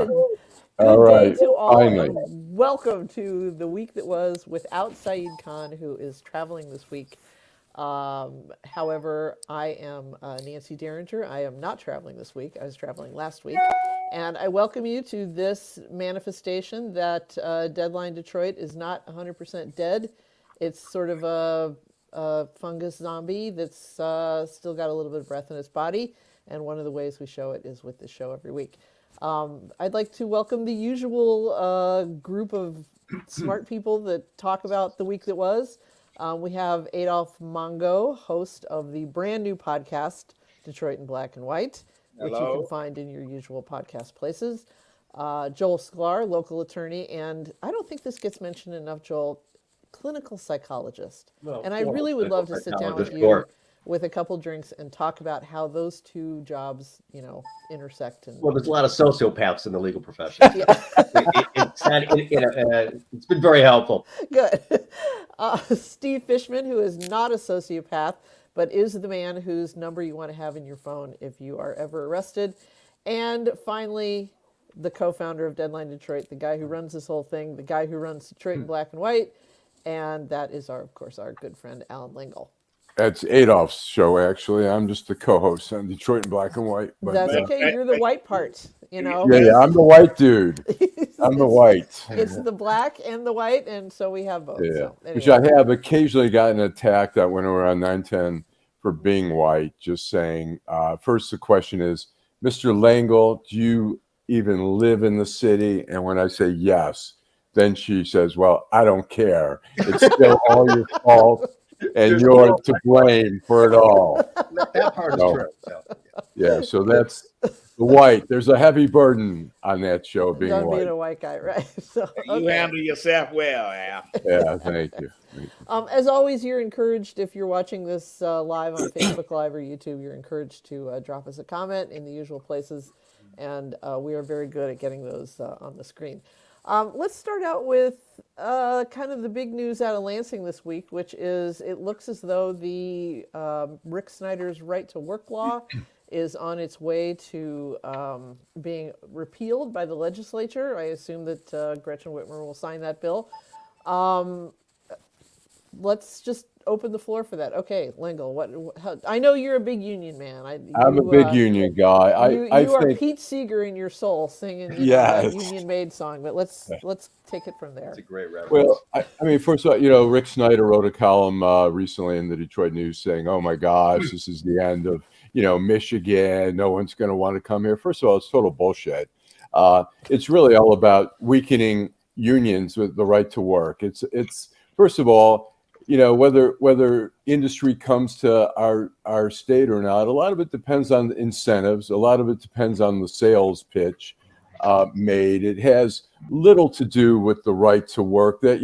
Good. All Good day right. to all, Finally. and welcome to the week that was without Saeed Khan, who is traveling this week. However, I am Nancy Derringer. I am not traveling this week. I was traveling last week. And I welcome you to this manifestation that Deadline Detroit is not 100% dead. It's sort of a fungus zombie that's still got a little bit of breath in its body. And one of the ways we show it is with this show every week. I'd like to welcome the usual group of smart people that talk about the week that was. We have Adolph Mongo, host of the brand new podcast, Detroit in Black and White, which you can find in your usual podcast places. Joel Sklar, local attorney, and I don't think this gets mentioned enough, Joel, clinical psychologist. And I really would love to sit down with you with a couple drinks and talk about how those two jobs, intersect. And well, there's a lot of sociopaths in the legal profession. Yeah. It's been very helpful. Good. Steve Fishman, who is not a sociopath, but is the man whose number you want to have in your phone if you are ever arrested. And finally, the co-founder of Deadline Detroit, the guy who runs this whole thing, the guy who runs Detroit in Black and White, and that is, of course, our good friend, Allan Lengel. That's Adolph's show, actually. I'm just the co-host on Detroit in Black and White. But, that's okay. You're the white part, Yeah, I'm the white dude. I'm the white. It's the black and the white, and so we have both. Yeah, so, anyway. Which I have occasionally gotten attacked at when we were on 910 for being white, just saying, first the question is, Mr. Lengel, do you even live in the city? And when I say yes, then she says, well, I don't care. It's still all your fault. And you're to blame for it all. That part is true. So, yeah, so that's the white. There's a heavy burden on that show being Done white. being a white guy, right? So, You handle yourself well, Al. Yeah, thank you. As always, you're encouraged, if you're watching this live on Facebook Live or YouTube, you're encouraged to drop us a comment in the usual places, and we are very good at getting those on the screen. Let's start out with kind of the big news out of Lansing this week, which is it looks as though the Rick Snyder's right to work law is on its way to being repealed by the legislature. I assume that Gretchen Whitmer will sign that bill. Let's just open the floor for that. Okay, Lengel, I know you're a big union man. I'm a big union guy. You I are think Pete Seeger in your soul singing Yes. that Union Made song, but let's take it from there. it's a great reference. Well, I mean, first of all, Rick Snyder wrote a column recently in the Detroit News saying, oh my gosh, this is the end of, Michigan. No one's going to want to come here. First of all, it's total bullshit. It's really all about weakening unions with the right to work. It's first of all, whether industry comes to our state or not, a lot of it depends on the incentives. A lot of it depends on the sales pitch made. It has little to do with the right to work. That,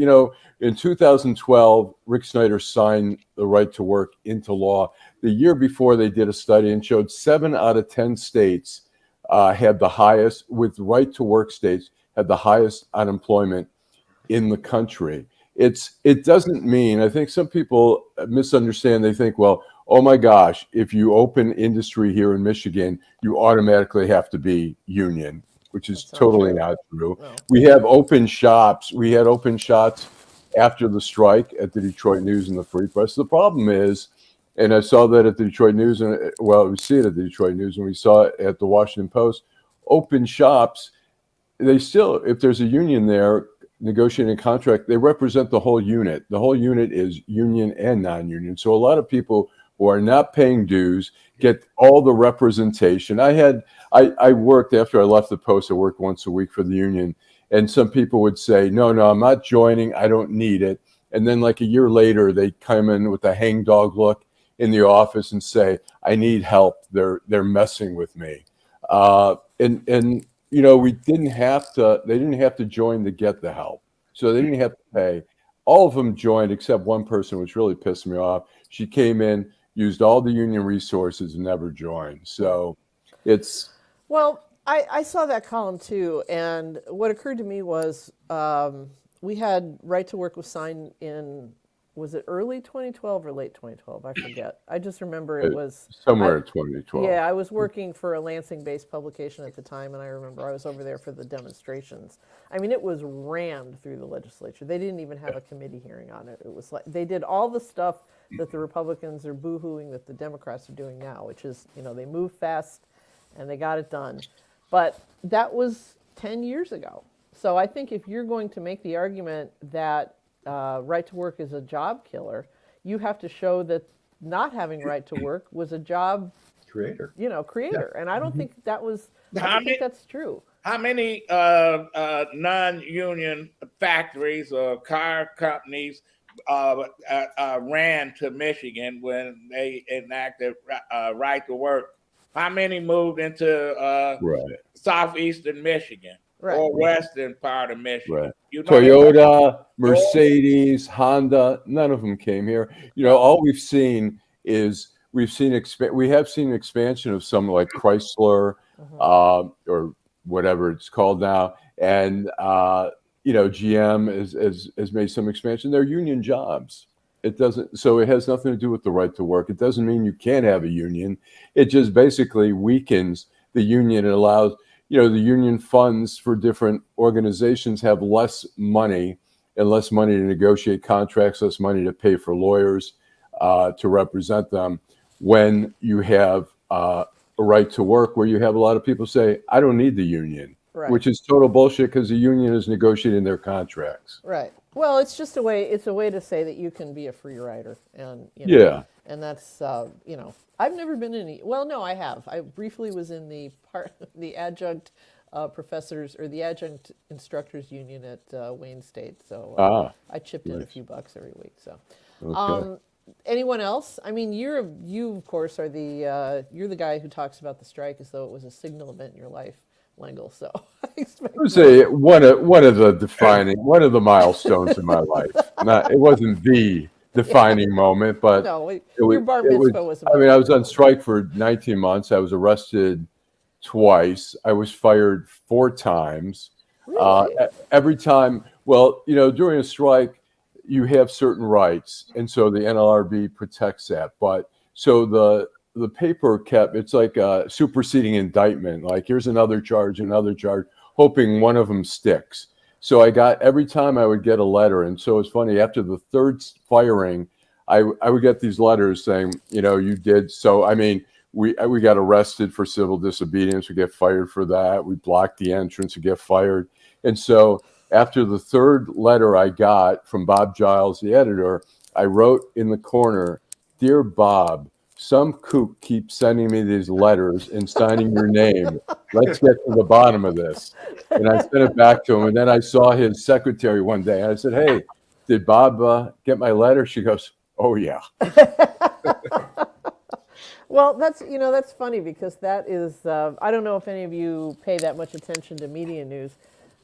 in 2012, Rick Snyder signed the right to work into law. The year before, they did a study and showed 7 out of 10 states had the highest, with right to work states, had the highest unemployment in the country. It doesn't mean, I think some people misunderstand. They think, well, oh my gosh, if you open industry here in Michigan, you automatically have to be union, which is totally not true. No. We have open shops. We had open shops after the strike at the Detroit News and the Free Press. The problem is, and I saw that at the Detroit News, and we see it at the Detroit News, and we saw it at the Washington Post, open shops, they still, if there's a union there, negotiating a contract, they represent the whole unit. The whole unit is union and non-union. So a lot of people who are not paying dues get all the representation. I worked, after I left the Post, I worked once a week for the union. And some people would say, no, I'm not joining. I don't need it. And then like a year later, they come in with a hangdog look in the office and say, I need help. They're messing with me. We didn't have to, they didn't have to join to get the help. So they didn't have to pay. All of them joined except one person, which really pissed me off. She came in, used all the union resources and never joined. So it's. Well, I saw that column too. And what occurred to me was we had right to work was signed in was it early 2012 or late 2012? I forget. I just remember it was somewhere I, in 2012. yeah, I was working for a Lansing-based publication at the time, and I remember I was over there for the demonstrations. I mean, it was rammed through the legislature. They didn't even have a committee hearing on it. It was like they did all the stuff that the Republicans are boo-hooing that the Democrats are doing now, which is, they move fast and they got it done. But that was 10 years ago. So I think if you're going to make the argument that right to work is a job killer, you have to show that not having right to work was a job Creator. creator. And I don't think that was, I How don't think many- that's true. How many non-union factories or car companies ran to Michigan when they enacted right to work? How many moved into Right. southeastern Michigan Right. or western part of Michigan? Right. You know, Toyota, Mercedes, Honda, none of them came here. All we've seen is we have seen expansion of some like Chrysler, or whatever it's called now, and GM has made some expansion. They're union jobs. It doesn't, so it has nothing to do with the right to work. It doesn't mean you can't have a union. It just basically weakens the union. It allows, the union funds for different organizations have less money and less money to negotiate contracts, less money to pay for lawyers to represent them. When you have a right to work, where you have a lot of people say, I don't need the union, Right. which is total bullshit because the union is negotiating their contracts. Right. Well, it's just a way to say that you can be a free rider. And, Yeah. and that's, I've never been in well, no, I have. I briefly was in the adjunct professors or the adjunct instructors union at Wayne State. So I chipped in a few bucks every week. So, Okay. Anyone else? I mean, you of course are you're the guy who talks about the strike as though it was a signal event in your life, Lengel. So I expect It was one of the milestones in my life. It wasn't the defining moment, but no, it your bar mitzvah was. I mean, I was on strike for 19 months. I was arrested twice. I was fired 4 times. Really? Every time, well, during a strike, you have certain rights, and so the NLRB protects that. But so the paper it's like a superseding indictment. Like, here's another charge, hoping one of them sticks. So every time I would get a letter, and so it's funny, after the third firing, I would get these letters saying, you did. So, I mean, we got arrested for civil disobedience. We get fired for that. We blocked the entrance. We get fired. And so after the third letter I got from Bob Giles, the editor, I wrote in the corner, "Dear Bob, some kook keeps sending me these letters and signing your name. Let's get to the bottom of this." And I sent it back to him. And then I saw his secretary one day. And I said, "Hey, did Bob get my letter?" She goes, "Oh, yeah." Well, that's funny because that is, I don't know if any of you pay that much attention to media news,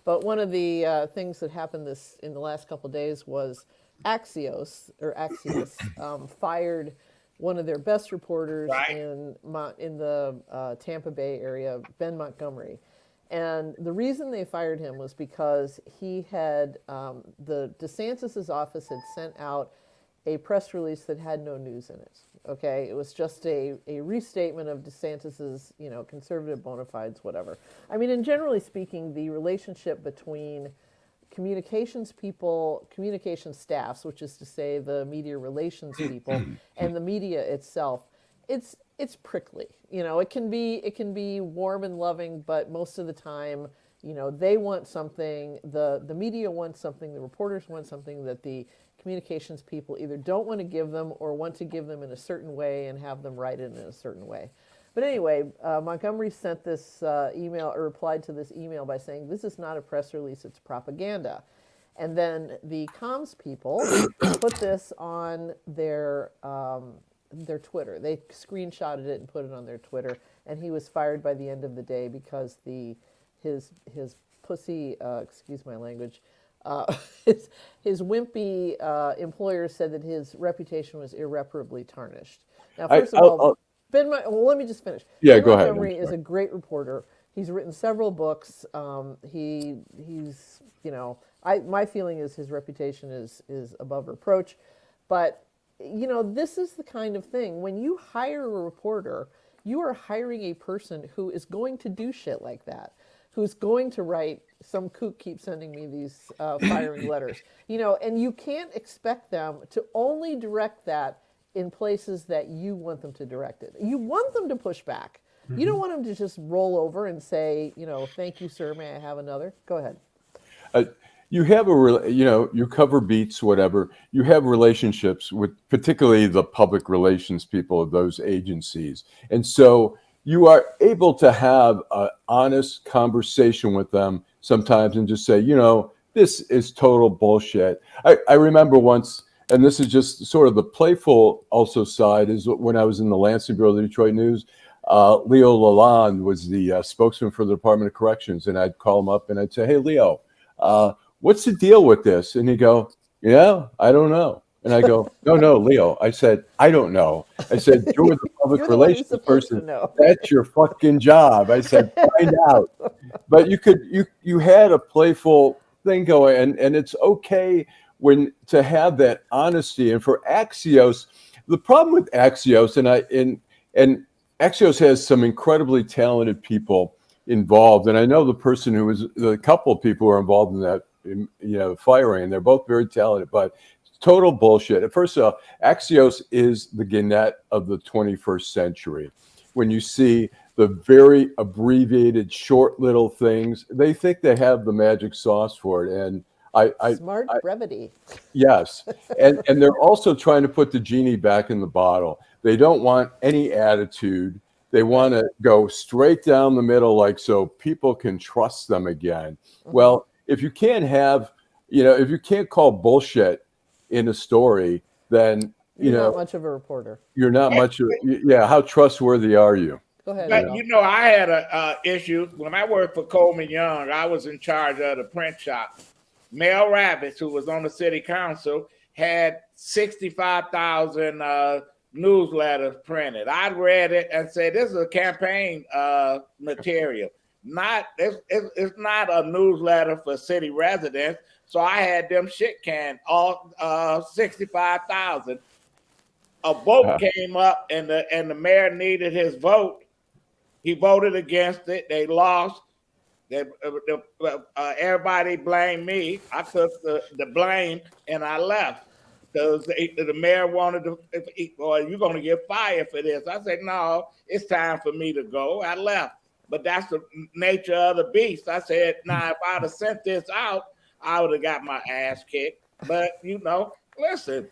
but one of the things that happened in the last couple of days was Axios fired one of their best reporters Right. in the Tampa Bay area, Ben Montgomery. And the reason they fired him was because he had, the DeSantis's office had sent out a press release that had no news in it. Okay, it was just a restatement of DeSantis's, conservative bona fides, whatever. I mean, and generally speaking, the relationship between communications people, communication staffs, which is to say the media relations people, and the media itself, it's prickly. It can be warm and loving, but most of the time, they want something, the media wants something, the reporters want something that the communications people either don't want to give them or want to give them in a certain way and have them write it in a certain way. But anyway, Montgomery sent this email, or replied to this email by saying, "This is not a press release, it's propaganda." And then the comms people put this on their Twitter. They screenshotted it and put it on their Twitter, and he was fired by the end of the day because his pussy, excuse my language, his wimpy employer said that his reputation was irreparably tarnished. Now, first of all, well, let me just finish. Yeah, Ben go ahead. Montgomery is a great reporter. He's written several books. He's my feeling is his reputation is above reproach. But, this is the kind of thing. When you hire a reporter, you are hiring a person who is going to do shit like that, who's going to write, some kook keeps sending me these firing letters, and you can't expect them to only direct that in places that you want them to direct it. You want them to push back. You don't want them to just roll over and say, thank you, sir, may I have another? Go ahead. You have you cover beats, whatever. You have relationships with particularly the public relations people of those agencies. And so you are able to have an honest conversation with them sometimes and just say, this is total bullshit. I remember once, and this is just sort of the playful also side, is when I was in the Lansing Bureau of the Detroit News. Leo Lalonde was the spokesman for the Department of Corrections, and I'd call him up and I'd say, hey, Leo, what's the deal with this? And he'd go, I don't know. And I go, no, Leo. I said, I don't know. I said, you're the public relations person. That's your fucking job. I said, find out. But you had a playful thing going, and it's okay to have that honesty. And for Axios, the problem with Axios, and Axios has some incredibly talented people involved, and I know the couple of people who are involved in that, firing, and they're both very talented, but total bullshit. First of all, Axios is the Gannett of the 21st century. When you see the very abbreviated, short little things, they think they have the magic sauce for it, and Smart brevity. Yes, and they're also trying to put the genie back in the bottle. They don't want any attitude. They want to go straight down the middle, so people can trust them again. Mm-hmm. Well, if you can't if you can't call bullshit in a story, then you're not much of a reporter. You're not much of. Yeah, how trustworthy are you? Go ahead. But I had a issue when I worked for Coleman Young. I was in charge of the print shop. Mel Rabbits, who was on the city council, had 65,000 newsletters printed. I read it and said, "This is a campaign material. It's not a newsletter for city residents." So I had them shit canned, all 65,000. A vote came up, and the mayor needed his vote. He voted against it. They lost. Everybody blamed me. I took the blame and I left because the mayor wanted to. You're going to get fired for this. I said, no, it's time for me to go. I left, but that's the nature of the beast. I said, if I'd have sent this out, I would have got my ass kicked. But listen,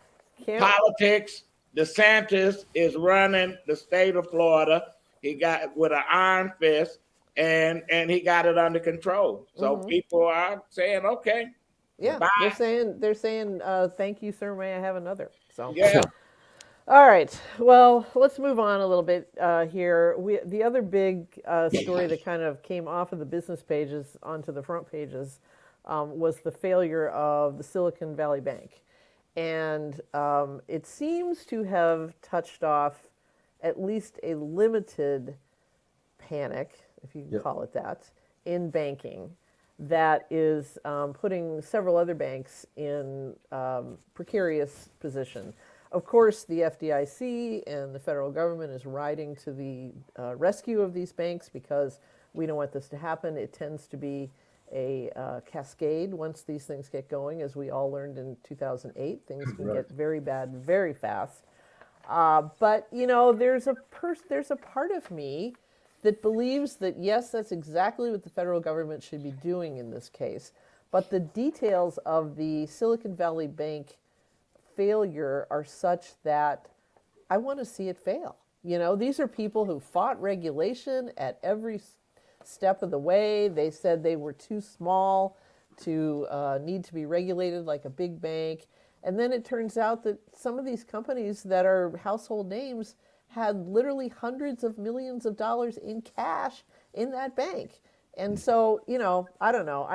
politics. DeSantis is running the state of Florida. He got with an iron fist. And he got it under control. So people are saying, okay. Yeah, bye. they're saying, thank you, sir, may I have another? So yeah. All right. Well, let's move on a little bit here. The other big story that kind of came off of the business pages onto the front pages was the failure of the Silicon Valley Bank. And it seems to have touched off at least a limited panic, if you can call it that, in banking that is putting several other banks in precarious position. Of course, the FDIC and the federal government is riding to the rescue of these banks because we don't want this to happen. It tends to be a cascade once these things get going, as we all learned in 2008. Things can get very bad very fast. But there's a part of me that believes that, yes, that's exactly what the federal government should be doing in this case. But the details of the Silicon Valley Bank failure are such that I want to see it fail. These are people who fought regulation at every step of the way. They said they were too small to need to be regulated like a big bank. And then it turns out that some of these companies that are household names had literally hundreds of millions of dollars in cash in that bank. And so, I don't know.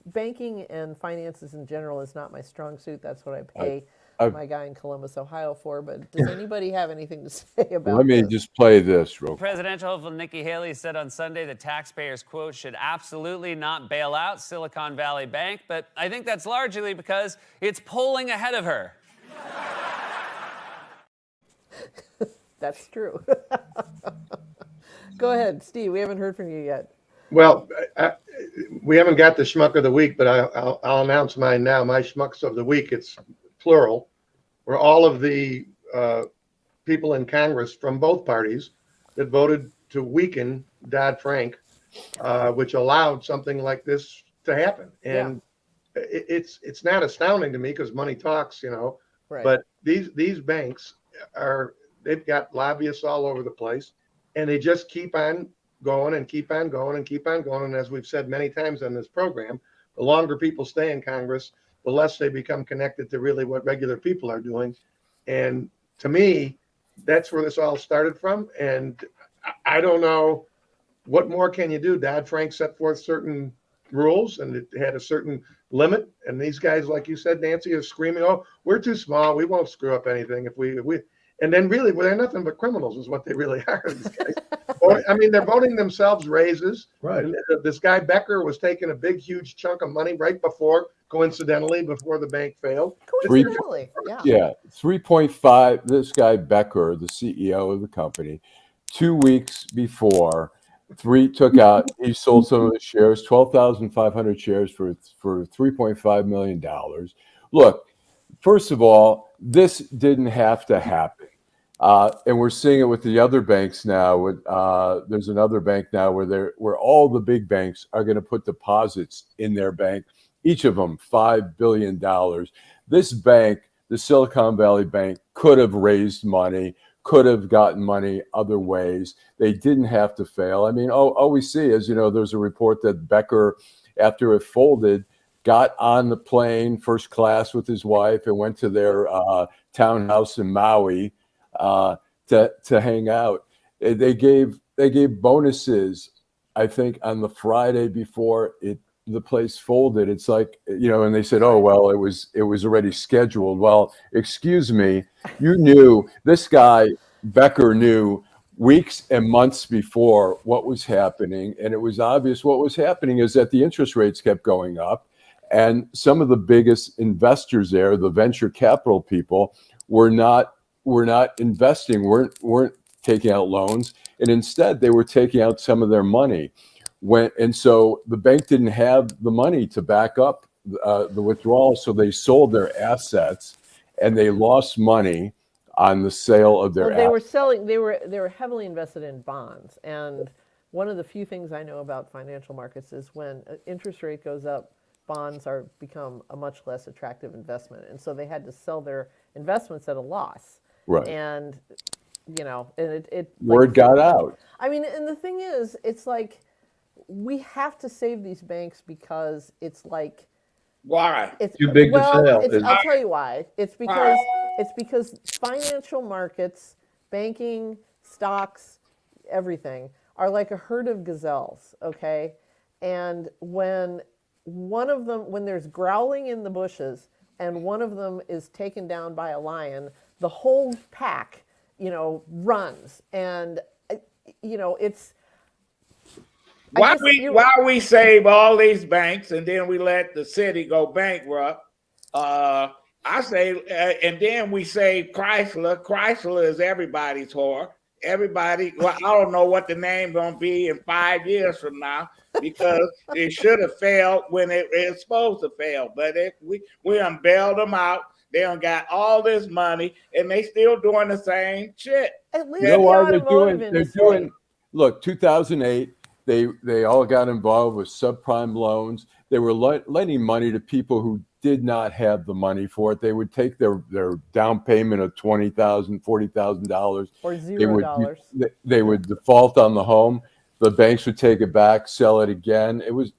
Banking and finances in general is not my strong suit. That's what I pay my guy in Columbus, Ohio for. But does anybody have anything to say about Let me just play this real quick. Presidential hopeful Nikki Haley said on Sunday that taxpayers, quote, should absolutely not bail out Silicon Valley Bank. But I think that's largely because it's polling ahead of her. That's true. Go ahead, Steve. We haven't heard from you yet. Well, we haven't got the Schmuck of the week, but I'll announce mine now. My Schmucks of the week, it's plural, were all of the people in Congress from both parties that voted to weaken Dodd-Frank, which allowed something like this to happen. And it's not astounding to me because money talks, Right. but these banks they've got lobbyists all over the place, and they just keep on going and keep on going and keep on going. And as we've said many times on this program, the longer people stay in Congress, the less they become connected to really what regular people are doing. And to me, that's where this all started from. And I don't know what more can you do. Dodd-Frank set forth certain rules, and it had a certain limit. And these guys, like you said, Nancy, are screaming, "Oh, we're too small. We won't screw up anything if we." And then really, well, they're nothing but criminals, is what they really are. These guys. I mean, they're voting themselves raises. Right. And this guy Becker was taking a big, huge chunk of money right before, coincidentally, before the bank failed. Coincidentally, Yeah, 3.5. This guy Becker, the CEO of the company, 2 weeks before, he sold some of his shares, 12,500 shares for $3.5 million. Look, first of all, this didn't have to happen. And we're seeing it with the other banks now. There's another bank now where all the big banks are going to put deposits in their bank, each of them $5 billion. This bank, the Silicon Valley Bank, could have raised money, could have gotten money other ways. They didn't have to fail. I mean, all we see is, there's a report that Becker, after it folded, got on the plane first class with his wife and went to their townhouse in Maui to hang out. They gave bonuses, I think, on the Friday before the place folded. It's like, and they said, "Oh, well, it was already scheduled." Well, excuse me, this guy Becker knew weeks and months before what was happening, and it was obvious what was happening is that the interest rates kept going up, and some of the biggest investors there, the venture capital people, were not investing, weren't taking out loans, and instead they were taking out some of their money. And so the bank didn't have the money to back up the withdrawal, so they sold their assets, and they lost money on the sale of their they were assets. selling. They were heavily invested in bonds, and one of the few things I know about financial markets is when interest rate goes up, bonds become a much less attractive investment, and so they had to sell their investments at a loss. Right. And and it Word got out. I mean, and the thing is, it's like we have to save these banks because it's like Why? it's Too big to fail. I'll tell you why. It's because financial markets, banking, stocks, everything are like a herd of gazelles, okay? And when there's growling in the bushes and one of them is taken down by a lion, the whole pack, runs. And it's Why we save all these banks and then we let the city go bankrupt? I say, and then we save Chrysler. Chrysler is everybody's whore. Everybody. Well, I don't know what the name's gonna be in 5 years from now because it should have failed when it's supposed to fail. But we done bailed them out. They done got all this money and they still doing the same shit. at least You know the what they're automotive doing? They're industry. doing. Look, 2008. They all got involved with subprime loans. They were lending money to people who did not have the money for it. They would take their down payment of $20,000, $40,000 or $0. They would default on the home. The banks would take it back, sell it again. It was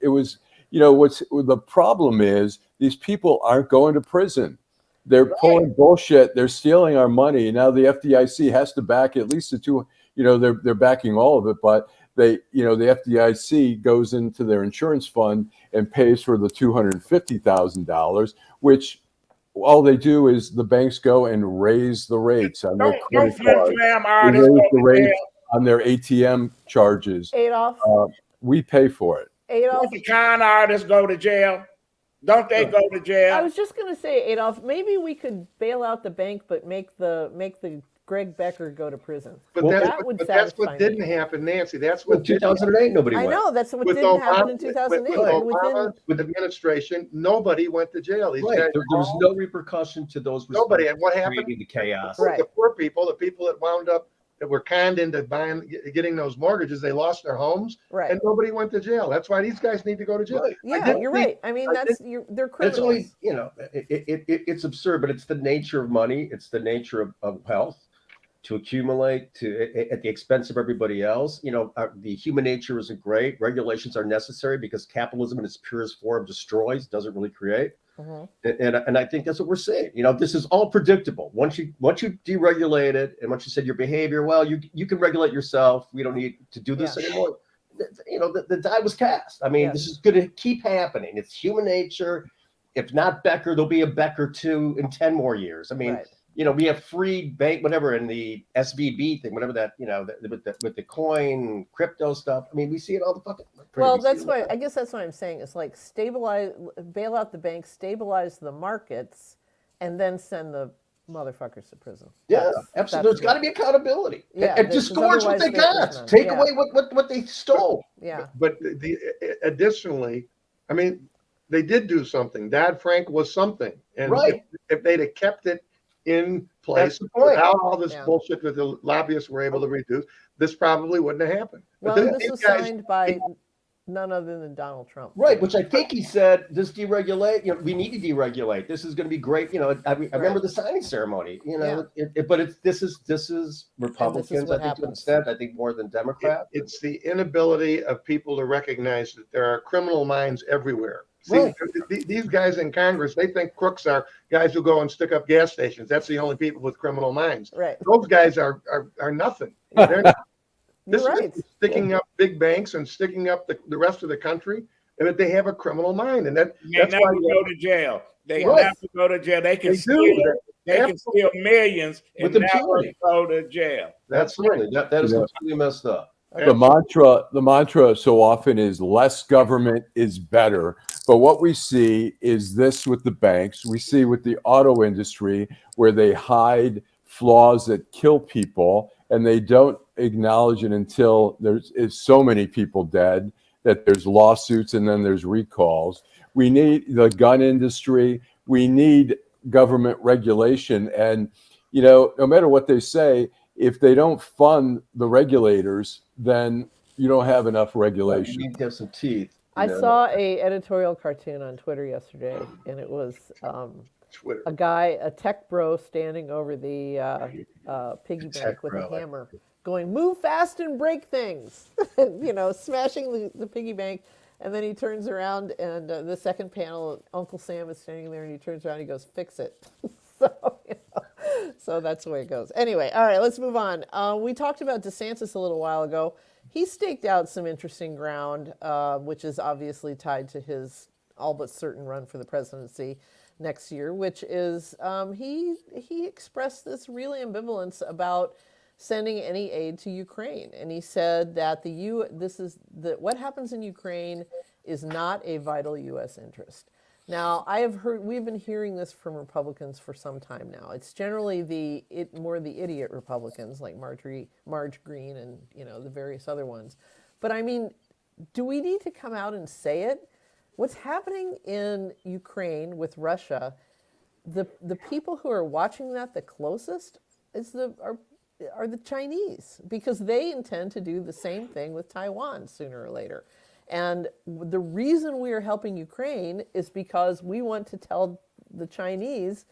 what's the problem is these people aren't going to prison. They're pulling bullshit. They're stealing our money. Now the FDIC has to back at least the two. They're backing all of it, but the FDIC goes into their insurance fund and pays for the $250,000, which all they do is the banks go and raise the rates on their credit cards. They raise the rates on their ATM charges. Adolph, We pay for it. Adolph, Don't the con artists go to jail? Don't they go to jail? I was just going to say, Adolph, maybe we could bail out the bank, but make the Greg Becker go to prison. But, Well, that's what didn't happen, Nancy. That's what In 2008, nobody I went. know that's what with didn't happen in Obama, 2008. with Obama's administration, nobody went to jail. These Right. guys, There was no repercussion to those. nobody. And what happened? Creating the chaos. Right. The poor people, the people that wound up, that were conned into getting those mortgages, they lost their homes, Right. and nobody went to jail. That's why these guys need to go to jail. Right. Yeah, you're right. I mean, they're criminals. It's only, it's absurd, but it's the nature of money. It's the nature of wealth to accumulate at the expense of everybody else. The human nature isn't great. Regulations are necessary because capitalism in its purest form destroys, doesn't really create. And I think that's what we're seeing. This is all predictable. Once you deregulate it, and once you said your behavior, well, you can regulate yourself. We don't need to do this anymore. The die was cast. I mean, this is going to keep happening. It's human nature. If not Becker, there'll be a Becker 2 in 10 more years. I mean, we have free bank, whatever, in the SVB thing, whatever that, with the coin, crypto stuff. I mean, we see it all the fucking. Well, that's why I guess that's what I'm saying. It's like bail out the banks, stabilize the markets, and then send the motherfuckers to prison. Yeah, absolutely. There's got to be accountability. Yeah, and disgorge what they got. Take away what they stole. Yeah. But additionally, I mean, they did do something. Dodd-Frank was something, and if they'd have kept it in place without all this bullshit that the lobbyists were able to reduce, this probably wouldn't have happened. Well, this was signed by none other than Donald Trump. Right, which I think he said, this deregulate, we need to deregulate. This is going to be great. I remember the signing ceremony, but this is Republicans, I think, to an extent, I think more than Democrats. It's the inability of people to recognize that there are criminal minds everywhere. See, these guys in Congress, they think crooks are guys who go and stick up gas stations. That's the only people with criminal minds. Right. Those guys are nothing. They're not. This is sticking up big banks and sticking up the rest of the country, and that they have a criminal mind, and that's never why go to jail. They never go to jail. They can steal millions and never go to jail. That's really that is completely messed up. The mantra so often is less government is better. But what we see is this with the banks. We see with the auto industry where they hide flaws that kill people, and they don't acknowledge it until there's so many people dead that there's lawsuits and then there's recalls. We need the gun industry. We need government regulation. And, no matter what they say, if they don't fund the regulators, then you don't have enough regulation. You need to have some teeth. I saw a editorial cartoon on Twitter yesterday, and it was a tech bro standing over the piggy bank with a hammer, going, "Move fast and break things," smashing the piggy bank. And then he turns around, and the second panel, Uncle Sam is standing there, and he turns around and he goes, "Fix it." So that's the way it goes. Anyway, all right, let's move on. We talked about DeSantis a little while ago. He staked out some interesting ground, which is obviously tied to his all but certain run for the presidency next year, which is he expressed this really ambivalence about sending any aid to Ukraine. And he said that what happens in Ukraine is not a vital U.S. interest. Now, we've been hearing this from Republicans for some time now. It's generally more the idiot Republicans like Marge Green and, the various other ones. But I mean, do we need to come out and say it? What's happening in Ukraine with Russia, the people who are watching that the closest are the Chinese, because they intend to do the same thing with Taiwan sooner or later. And the reason we are helping Ukraine is because we want to tell the Chinese,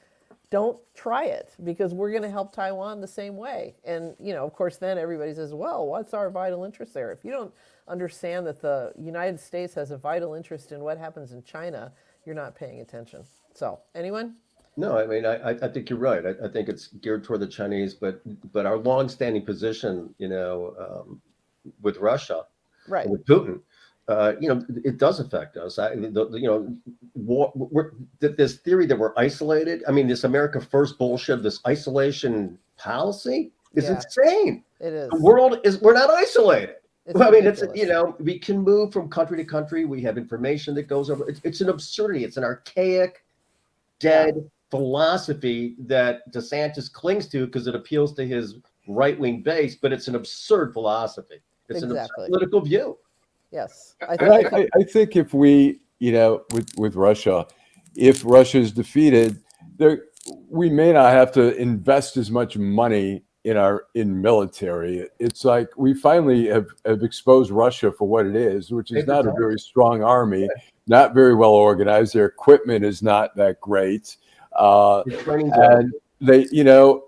don't try it, because we're going to help Taiwan the same way. And, of course, then everybody says, well, what's our vital interest there? If you don't understand that the United States has a vital interest in what happens in China, you're not paying attention. So, anyone? No, I mean, I think you're right. I think it's geared toward the Chinese, but our longstanding position, with Russia, right, with Putin, it does affect us. This theory that we're isolated. I mean, this America First bullshit, this isolation policy is insane. It is. The world we're not isolated. I mean, it's, we can move from country to country. We have information that goes over. It's an absurdity. It's an archaic, dead philosophy that DeSantis clings to because it appeals to his right-wing base, but it's an absurd philosophy. It's an absurd political view. Yes. I think if we, with Russia, if Russia is defeated, we may not have to invest as much money in military. It's like we finally have exposed Russia for what it is, which is not a very strong army, not very well organized. Their equipment is not that great. And they,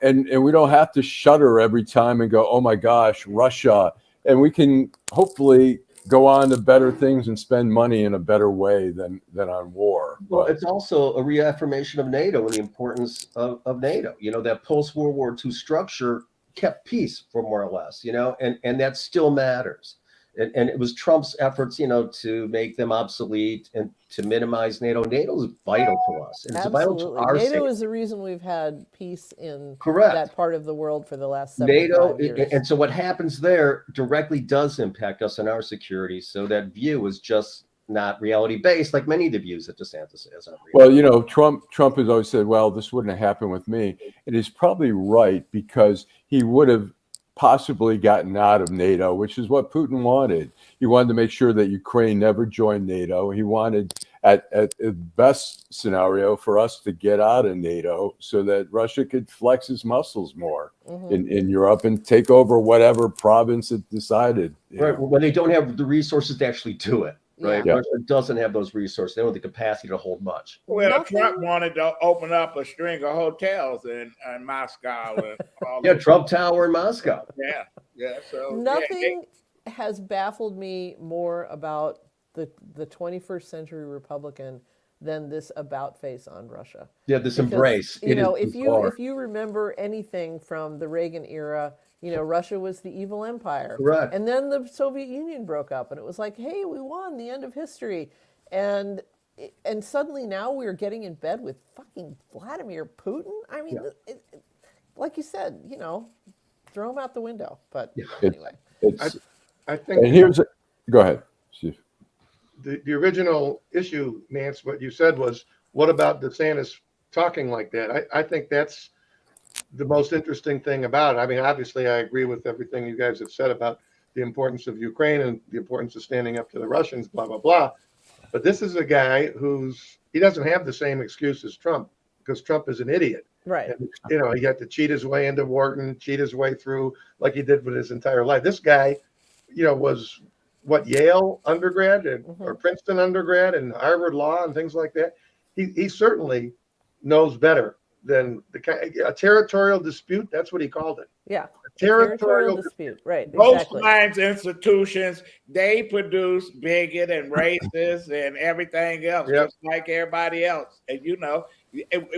and we don't have to shudder every time and go, oh my gosh, Russia. And we can hopefully go on to better things and spend money in a better way than on war. Well, it's also a reaffirmation of NATO and the importance of NATO. That post-World War II structure kept peace for more or less, and that still matters. And it was Trump's efforts, to make them obsolete and to minimize NATO. NATO is vital to us. And it's vital to our NATO safety. is the reason we've had peace in Correct. that part of the world for the last 75 years. And so what happens there directly does impact us and our security. So that view is just not reality based, like many of the views that DeSantis has. Well, Trump has always said, well, this wouldn't have happened with me. And he's probably right, because he would have possibly gotten out of NATO, which is what Putin wanted. He wanted to make sure that Ukraine never joined NATO. He wanted, at the best scenario, for us to get out of NATO so that Russia could flex is muscles more in Europe and take over whatever province it decided. Right, when they don't have the resources to actually do it. Right, Yeah. Russia doesn't have those resources. They don't have the capacity to hold much. Well, Trump wanted to open up a string of hotels in Moscow. And all Trump Tower in Moscow. Yeah. So nothing has baffled me more about the 21st century Republican than this about face on Russia. Yeah, this embrace. If you remember anything from the Reagan era, Russia was the evil empire. Correct. And then the Soviet Union broke up, and it was like, hey, we won, the end of history. And suddenly now we're getting in bed with fucking Vladimir Putin. I mean, like you said, throw him out the window. But anyway. I think. And go ahead, Steve. The original issue, Nance, what you said was, what about DeSantis talking like that? I think that's the most interesting thing about it. I mean, obviously, I agree with everything you guys have said about the importance of Ukraine and the importance of standing up to the Russians, blah, blah, blah. But this is a guy he doesn't have the same excuse as Trump, because Trump is an idiot. Right. And, he got to cheat his way into Wharton, cheat his way through like he did with his entire life. This guy, was Yale undergrad or Princeton undergrad and Harvard Law and things like that. He certainly knows better than a territorial dispute. That's what he called it. Yeah. A territorial dispute. Right. Both Exactly. kinds of institutions, they produce bigot and racist and everything else, just like everybody else. And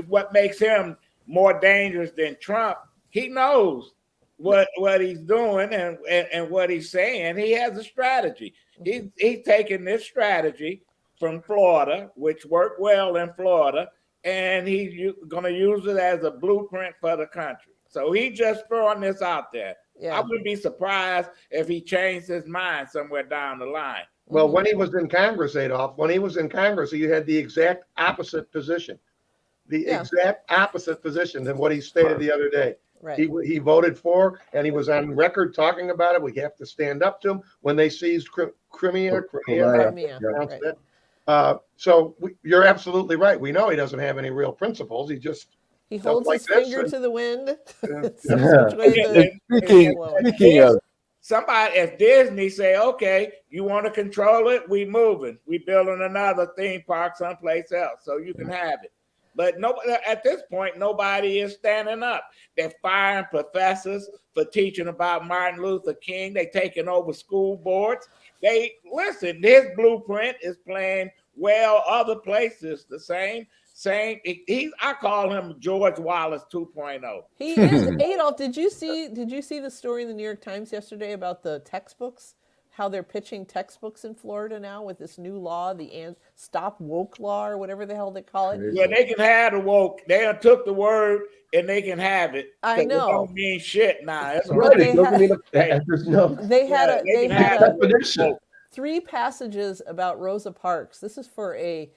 what makes him more dangerous than Trump, he knows what he's doing and what he's saying. He has a strategy. He's taking this strategy from Florida, which worked well in Florida, and he's going to use it as a blueprint for the country. So he's just throwing this out there. Yeah. I wouldn't be surprised if he changed his mind somewhere down the line. Well, when he was in Congress, Adolph, he had the exact opposite position. The exact opposite position than what he stated the other day. Right. He voted for, and he was on record talking about it. We have to stand up to him when they seized Crimea. Right. So you're absolutely right. We know he doesn't have any real principles. He holds like his finger to the wind. Speaking of, somebody, if Disney say, okay, you want to control it, we moving. We building another theme park someplace else so you can have it. But at this point, nobody is standing up. They're firing professors for teaching about Martin Luther King. They're taking over school boards. His blueprint is playing well other places. The same. I call him George Wallace 2.0. He is. Adolph, did you see the story in the New York Times yesterday about the textbooks? How they're pitching textbooks in Florida now with this new law, the Stop Woke Law, or whatever the hell they call it. Yeah, they can have the woke. They took the word and they can have it. I know. It don't mean shit now. Right. They had a 3 passages about Rosa Parks. This is for a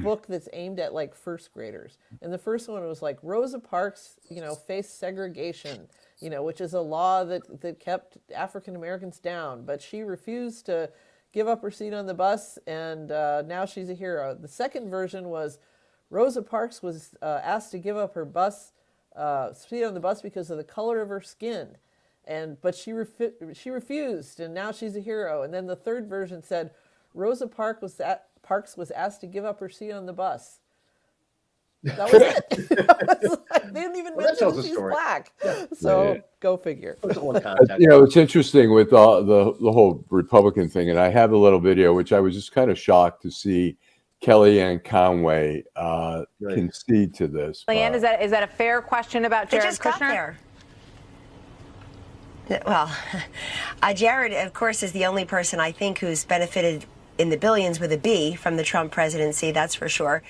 book that's aimed at like first graders. And the first one was like Rosa Parks, faced segregation, which is a law that kept African Americans down, but she refused to give up her seat on the bus, and now she's a hero. The second version was Rosa Parks was asked to give up her seat on the bus because of the color of her skin. But she refused, and now she's a hero. And then the third version said Rosa Parks was asked to give up her seat on the bus. That was it. They didn't even mention that she's black. So go figure. It's interesting with the whole Republican thing, and I have a little video which I was just kind of shocked to see Kellyanne Conway concede to this. Leanne, is that a fair question about Jared Kushner? Well, Jared, of course, is the only person I think who's benefited in the billions with a B from the Trump presidency. That's for sure.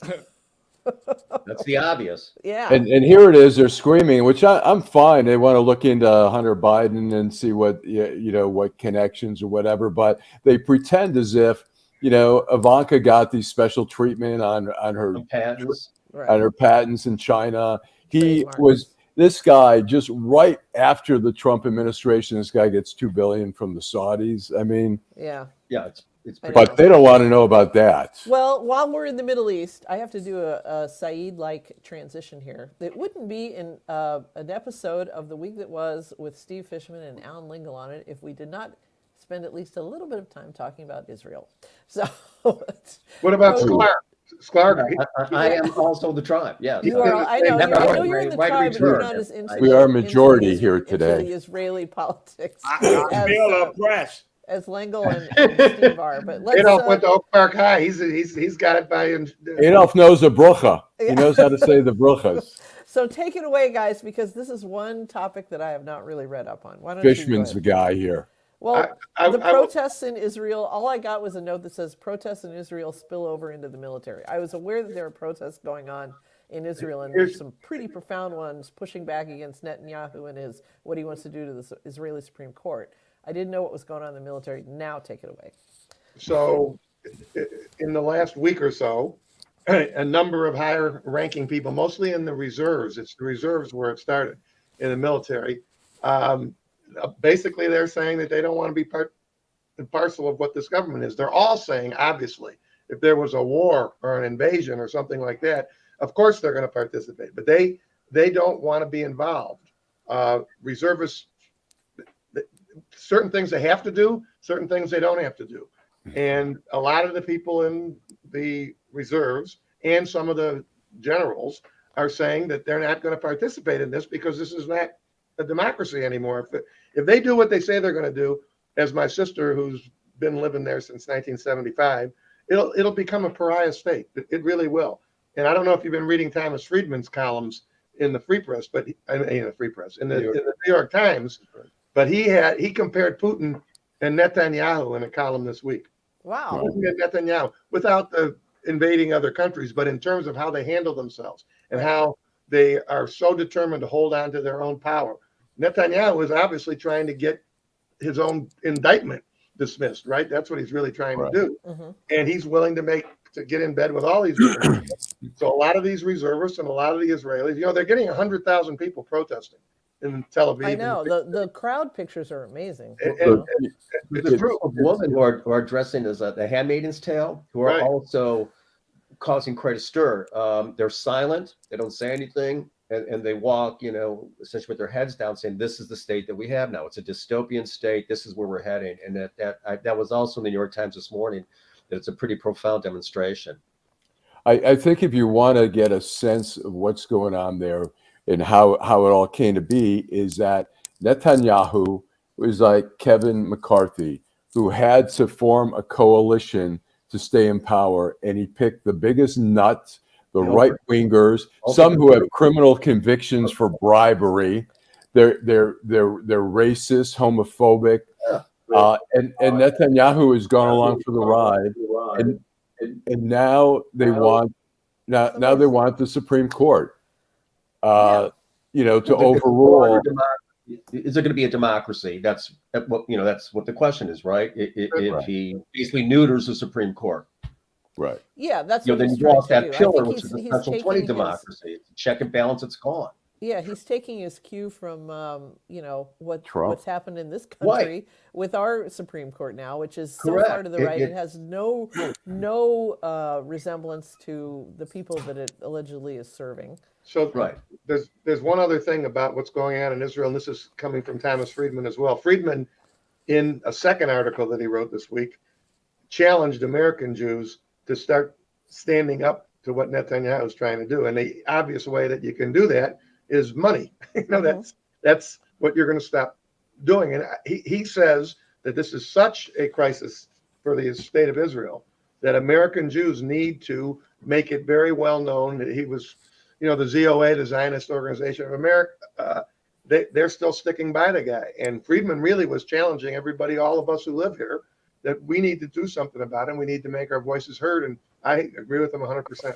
That's the obvious. Yeah. And here it is. They're screaming, which I'm fine. They want to look into Hunter Biden and see what what connections or whatever. But they pretend as if Ivanka got the special treatment on her patents, on her patents in China. This guy, just right after the Trump administration, this guy gets $2 billion from the Saudis. I mean, yeah, it's but they don't want to know about that. Well, while we're in the Middle East, I have to do a Saeed-like transition here. It wouldn't be in an episode of The Week That Was with Steve Fishman and Allan Lengel on it if we did not spend at least a little bit of time talking about Israel. So, what about Sklar? Sklar, I am also the tribe. Yes, you are. I know you're in the tribe, but you're not as into. We are majority here today. The Israeli politics. I feel oppressed. As Lengel and Steve are, but let's. Adolph went to Oak Park High. He's got it by. Adolph knows the brucha. He knows how to say the bruchas. So take it away, guys, because this is one topic that I have not really read up on. Why don't Fishman's the guy here. Well, the protests in Israel, all I got was a note that says protests in Israel spill over into the military. I was aware that there are protests going on in Israel, and there's some pretty profound ones pushing back against Netanyahu and what he wants to do to the Israeli Supreme Court. I didn't know what was going on in the military. Now take it away. So in the last week or so, a number of higher ranking people, mostly in the reserves, it's the reserves where it started in the military, basically they're saying that they don't want to be part and parcel of what this government is. They're all saying, obviously, if there was a war or an invasion or something like that, of course they're going to participate, but they don't want to be involved. Reservists, certain things they have to do, certain things they don't have to do. And a lot of the people in the reserves and some of the generals are saying that they're not going to participate in this because this is not a democracy anymore. If they do what they say they're going to do, as my sister, who's been living there since 1975, it'll become a pariah state. It really will. And I don't know if you've been reading Thomas Friedman's columns in the Free Press, but in the New York Times, but he compared Putin and Netanyahu in a column this week. Wow. Putin and Netanyahu, without the invading other countries, but in terms of how they handle themselves and how they are so determined to hold on to their own power. Netanyahu is obviously trying to get his own indictment dismissed, right? That's what he's really trying to do. Mm-hmm. And he's willing to get in bed with all these reservists. So a lot of these reservists and a lot of the Israelis, they're getting 100,000 people protesting in Tel Aviv. I know. The crowd pictures are amazing. There's a group of women who are dressing as the Handmaid's Tale, who are also causing quite a stir. They're silent. They don't say anything. And they walk, essentially with their heads down, saying, "This is the state that we have now. It's a dystopian state. This is where we're heading." And that was also in the New York Times this morning. That it's a pretty profound demonstration. I think if you want to get a sense of what's going on there and how it all came to be, is that Netanyahu was like Kevin McCarthy, who had to form a coalition to stay in power, and he picked the biggest nuts. The right-wingers, some who have criminal convictions for bribery, they're racist, homophobic, and Netanyahu has gone along for the ride, and now they want the Supreme Court, to overrule. is there going to be a democracy? That's what That's what the question is, right? If he basically neuters the Supreme Court, Right. Yeah, that's then what he's you trying lost to that do. I pillar, think which is a he's Special 20 taking his, democracy. It's check and balance. It's gone. yeah, he's taking his cue from Trump. what's happened in this country with our Supreme Court now, which is so far to the right. It has no resemblance to the people that it allegedly is serving. So there's one other thing about what's going on in Israel, and this is coming from Thomas Friedman as well. Friedman, in a second article that he wrote this week, challenged American Jews to start standing up to what Netanyahu is trying to do. And the obvious way that you can do that is money. That's what you're going to stop doing. And he says that this is such a crisis for the state of Israel that American Jews need to make it very well known that he was, the ZOA, the Zionist Organization of America, they're still sticking by the guy. And Friedman really was challenging everybody, all of us who live here, that we need to do something about it. We need to make our voices heard. And I agree with him 100%.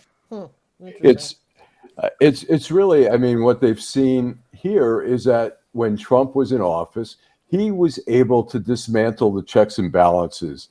It's really, I mean, what they've seen here is that when Trump was in office, he was able to dismantle the checks and balances.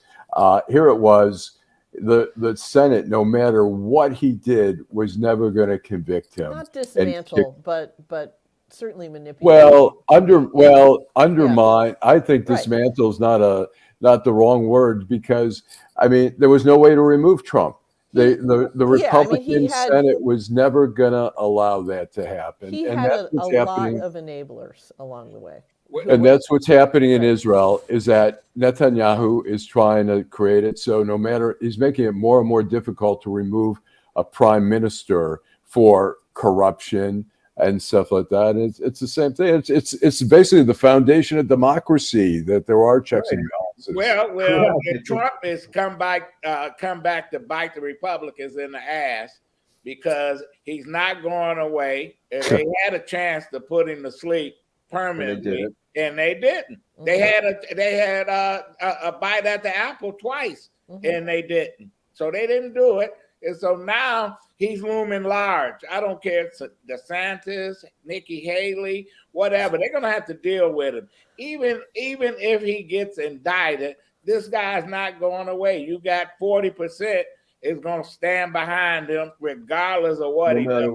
Here it was, the Senate, no matter what he did, was never going to convict him. Not dismantle, but certainly manipulate. Undermine. I think dismantle is not the wrong word, because I mean there was no way to remove Trump. The Republican Senate was never going to allow that to happen. He and had that's a what's lot happening. of enablers along the way. And that's what's happening in Israel, is that Netanyahu is trying to create it. So no matter, he's making it more and more difficult to remove a prime minister for corruption and stuff like that. And it's the same thing. It's basically the foundation of democracy, that there are checks and balances. Well, if Trump has come back to bite the Republicans in the ass, because he's not going away. And they had a chance to put him to sleep permanently, and they didn't. They had a bite at the apple twice, and they didn't. So they didn't do it. And so now he's looming large. I don't care if it's DeSantis, Nikki Haley, whatever. They're going to have to deal with him. Even if he gets indicted, this guy's not going away. You got 40% is going to stand behind him regardless of what he does.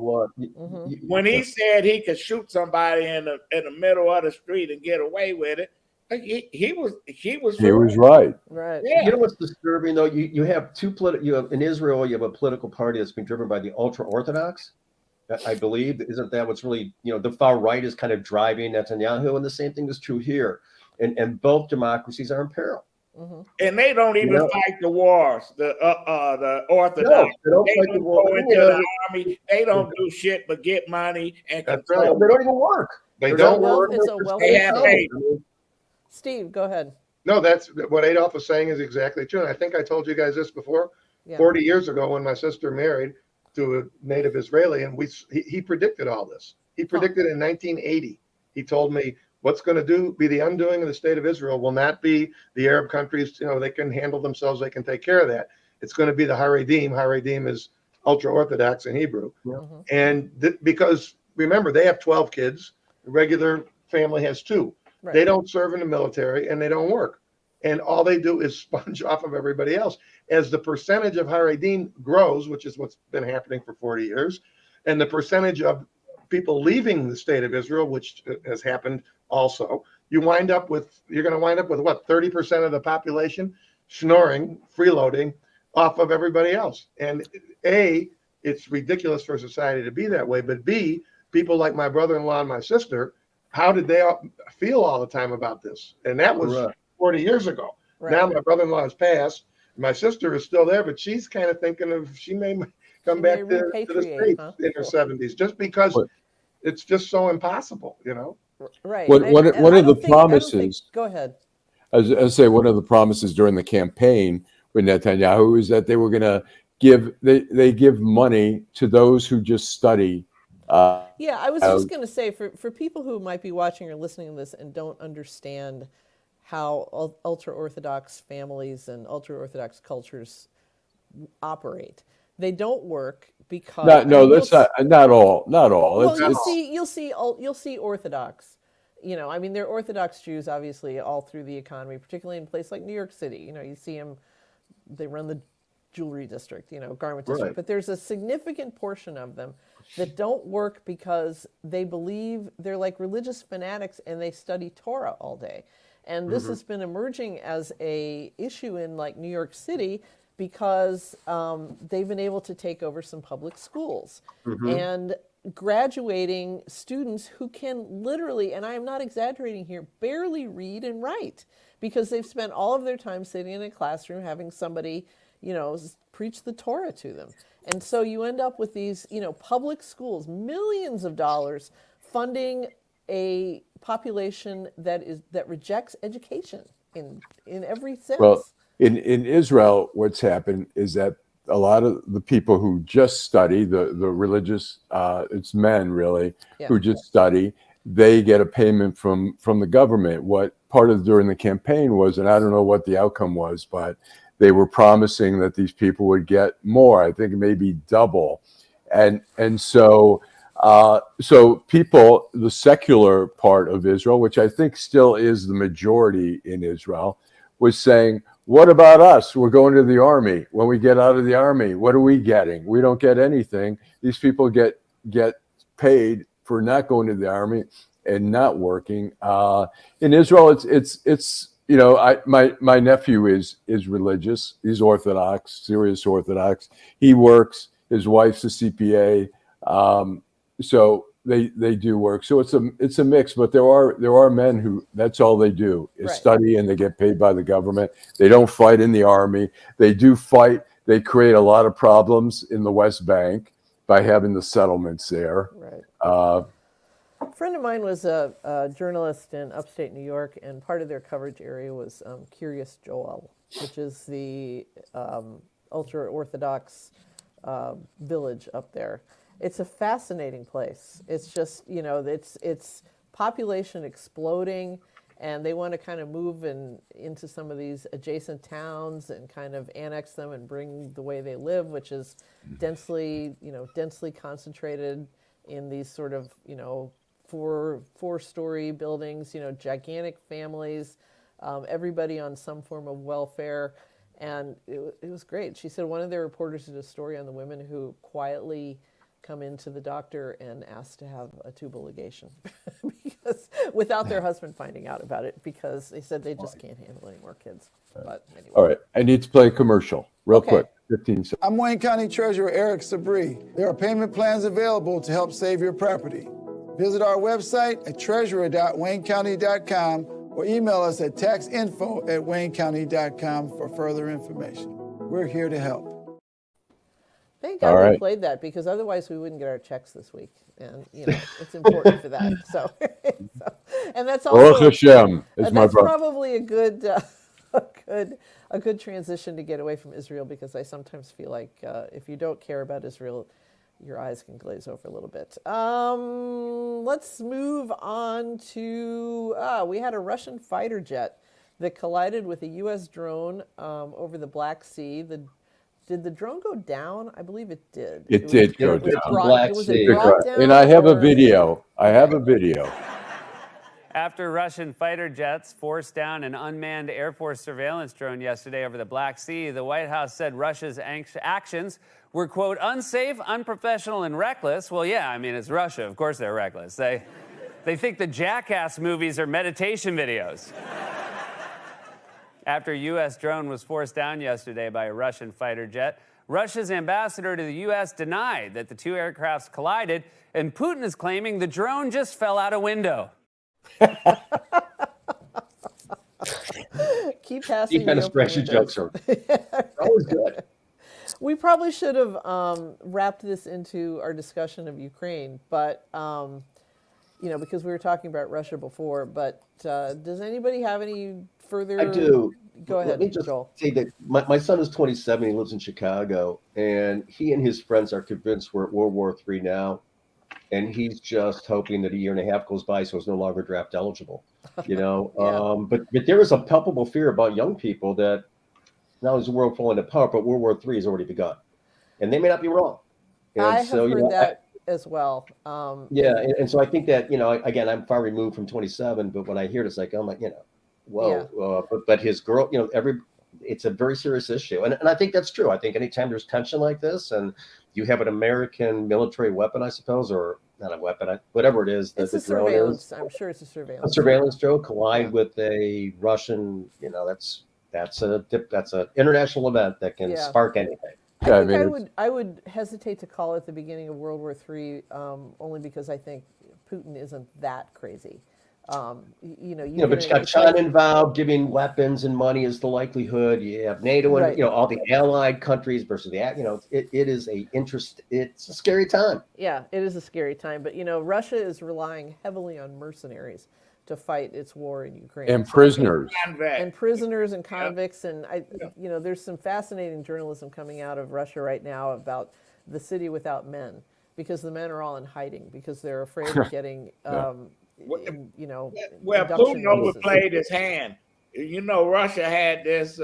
When he said he could shoot somebody in the middle of the street and get away with it, he was right. Yeah. You know what's disturbing though? You have in Israel, you have a political party that's been driven by the ultra orthodox. I believe, isn't that what's really, the far right is kind of driving Netanyahu, and the same thing is true here. And both democracies are in peril. And they don't even fight the wars. The Orthodox, they don't fight the war. Go into the army. They don't do shit but get money and control. They don't even work. They don't work. They have hate. Steve, go ahead. No, that's what Adolph was saying is exactly true. And I think I told you guys this before. 40 years ago, when my sister married to a native Israeli, and he predicted all this. He predicted in 1980. He told me, what's going to be the undoing of the state of Israel will not be the Arab countries. They can handle themselves. They can take care of that. It's going to be the Haredim. Haredim is ultra-Orthodox in Hebrew. And because, remember, they have 12 kids. The regular family has 2. They don't serve in the military, and they don't work. And all they do is sponge off of everybody else. As the percentage of Haredim grows, which is what's been happening for 40 years, and the percentage of people leaving the state of Israel, which has happened also, you're going to wind up with what, 30% of the population snoring, freeloading off of everybody else. And A, it's ridiculous for society to be that way. But B, people like my brother-in-law and my sister, how did they feel all the time about this? And that was 40 years ago. Now my brother-in-law has passed. My sister is still there, but she's kind of thinking of she may come back to the States in her 70s, just because it's just so impossible, Right. One of the promises. Go ahead. I say one of the promises during the campaign with Netanyahu is that they were going to give money to those who just study. I was just going to say, for people who might be watching or listening to this and don't understand how ultra-Orthodox families and ultra-Orthodox cultures operate, they don't work because not all. Well, you'll see Orthodox you know, I mean, there are Orthodox Jews, obviously, all through the economy, particularly in a place like New York City. You know, you see them, they run the jewelry district, you know, garment district. Right. But there's a significant portion of them that don't work because they believe they're like religious fanatics and they study Torah all day. And this has been emerging as a issue in like New York City because they've been able to take over some public schools and graduating students who can literally, and I am not exaggerating here, barely read and write because they've spent all of their time sitting in a classroom having somebody, you know, preach the Torah to them. And so you end up with these, you know, public schools, millions of dollars funding a population that rejects education in every sense. Well, in Israel, what's happened is that a lot of the people who just study, the religious, it's men really, who just study, they get a payment from the government. What part of during the campaign was, and I don't know what the outcome was, but they were promising that these people would get more. I think maybe double, and so people, the secular part of Israel, which I think still is the majority in Israel, was saying, what about us? We're going to the army. When we get out of the army, what are we getting? We don't get anything. These people get paid for not going to the army and not working. In Israel, it's you know, my nephew is religious. He's Orthodox, serious Orthodox. He works. His wife's a CPA. So they do work. So it's a mix, but there are men who that's all they do is study and they get paid by the government. They don't fight in the army. They do fight. They create a lot of problems in the West Bank by having the settlements there. Right. A friend of mine was a journalist in upstate New York, and part of their coverage area was Curious Joel, which is the ultra-Orthodox village up there. It's a fascinating place. It's just, you know, it's population exploding, and they want to kind of move into some of these adjacent towns and kind of annex them and bring the way they live, which is densely concentrated in these sort of, you know, four-story buildings, you know, gigantic families, everybody on some form of welfare. And it was great. She said one of their reporters did a story on the women who quietly come into the doctor and ask to have a tubal ligation because without their husband finding out about it, because they said they just can't handle any more kids. But anyway. All right, I need to play a commercial real quick. 15 seconds. I'm Wayne County Treasurer Eric Sabri. There are payment plans available to help save your property. Visit our website at treasurer.waynecounty.com or email us at taxinfo@waynecounty.com for further information. We're here to help. Thank God we played that, because otherwise we wouldn't get our checks this week, and you know it's important for that. So, and that's also Hashem, is my that's brother. probably a good transition to get away from Israel, because I sometimes feel like if you don't care about Israel, your eyes can glaze over a little bit. Let's move on to we had a Russian fighter jet that collided with a U.S. drone over the Black Sea. Did the drone go down? I believe it did. It did go down. Was it brought down? And I have a video. After Russian fighter jets forced down an unmanned Air Force surveillance drone yesterday over the Black Sea, the White House said Russia's actions were, quote, unsafe, unprofessional, and reckless. Well, yeah, I mean, it's Russia. Of course they're reckless. They think the Jackass movies are meditation videos. After a U.S. drone was forced down yesterday by a Russian fighter jet, Russia's ambassador to the U.S. denied that the two aircrafts collided, and Putin is claiming the drone just fell out a window. Keep passing. These kind of spreadsheet jokes are always good. We probably should have wrapped this into our discussion of Ukraine, but you know, because we were talking about Russia before. But does anybody have any further? I do. Go ahead, Let me just Joel. say that my son is 27. He lives in Chicago, and he and his friends are convinced we're at World War III now. And he's just hoping that a year and a half goes by so it's no longer draft eligible, you know. But there is a palpable fear about young people that not only is the world falling apart, but World War III has already begun, and they may not be wrong. And I have heard that as well. Yeah, and so I think that, again, I'm far removed from 27, but when I hear it, it's like, oh my, whoa. Yeah. But his girl, it's a very serious issue, and I think that's true. I think anytime there's tension like this, and you have an American military weapon, I suppose, or not a weapon, whatever it is, It's the a drone surveillance. is I'm sure it's a a surveillance. surveillance drone collide with a Russian. That's an international event that can spark anything. Yeah, I think I would hesitate to call it the beginning of World War III, only because I think Putin isn't that crazy. But you got China involved, giving weapons and money is the likelihood. You have NATO and all the allied countries versus it is it's a scary time. Yeah, it is a scary time. But Russia is relying heavily on mercenaries to fight its war in Ukraine. And prisoners. And prisoners and convicts. And there's some fascinating journalism coming out of Russia right now about the city without men, because the men are all in hiding because they're afraid of getting Putin overplayed his hand. Russia had this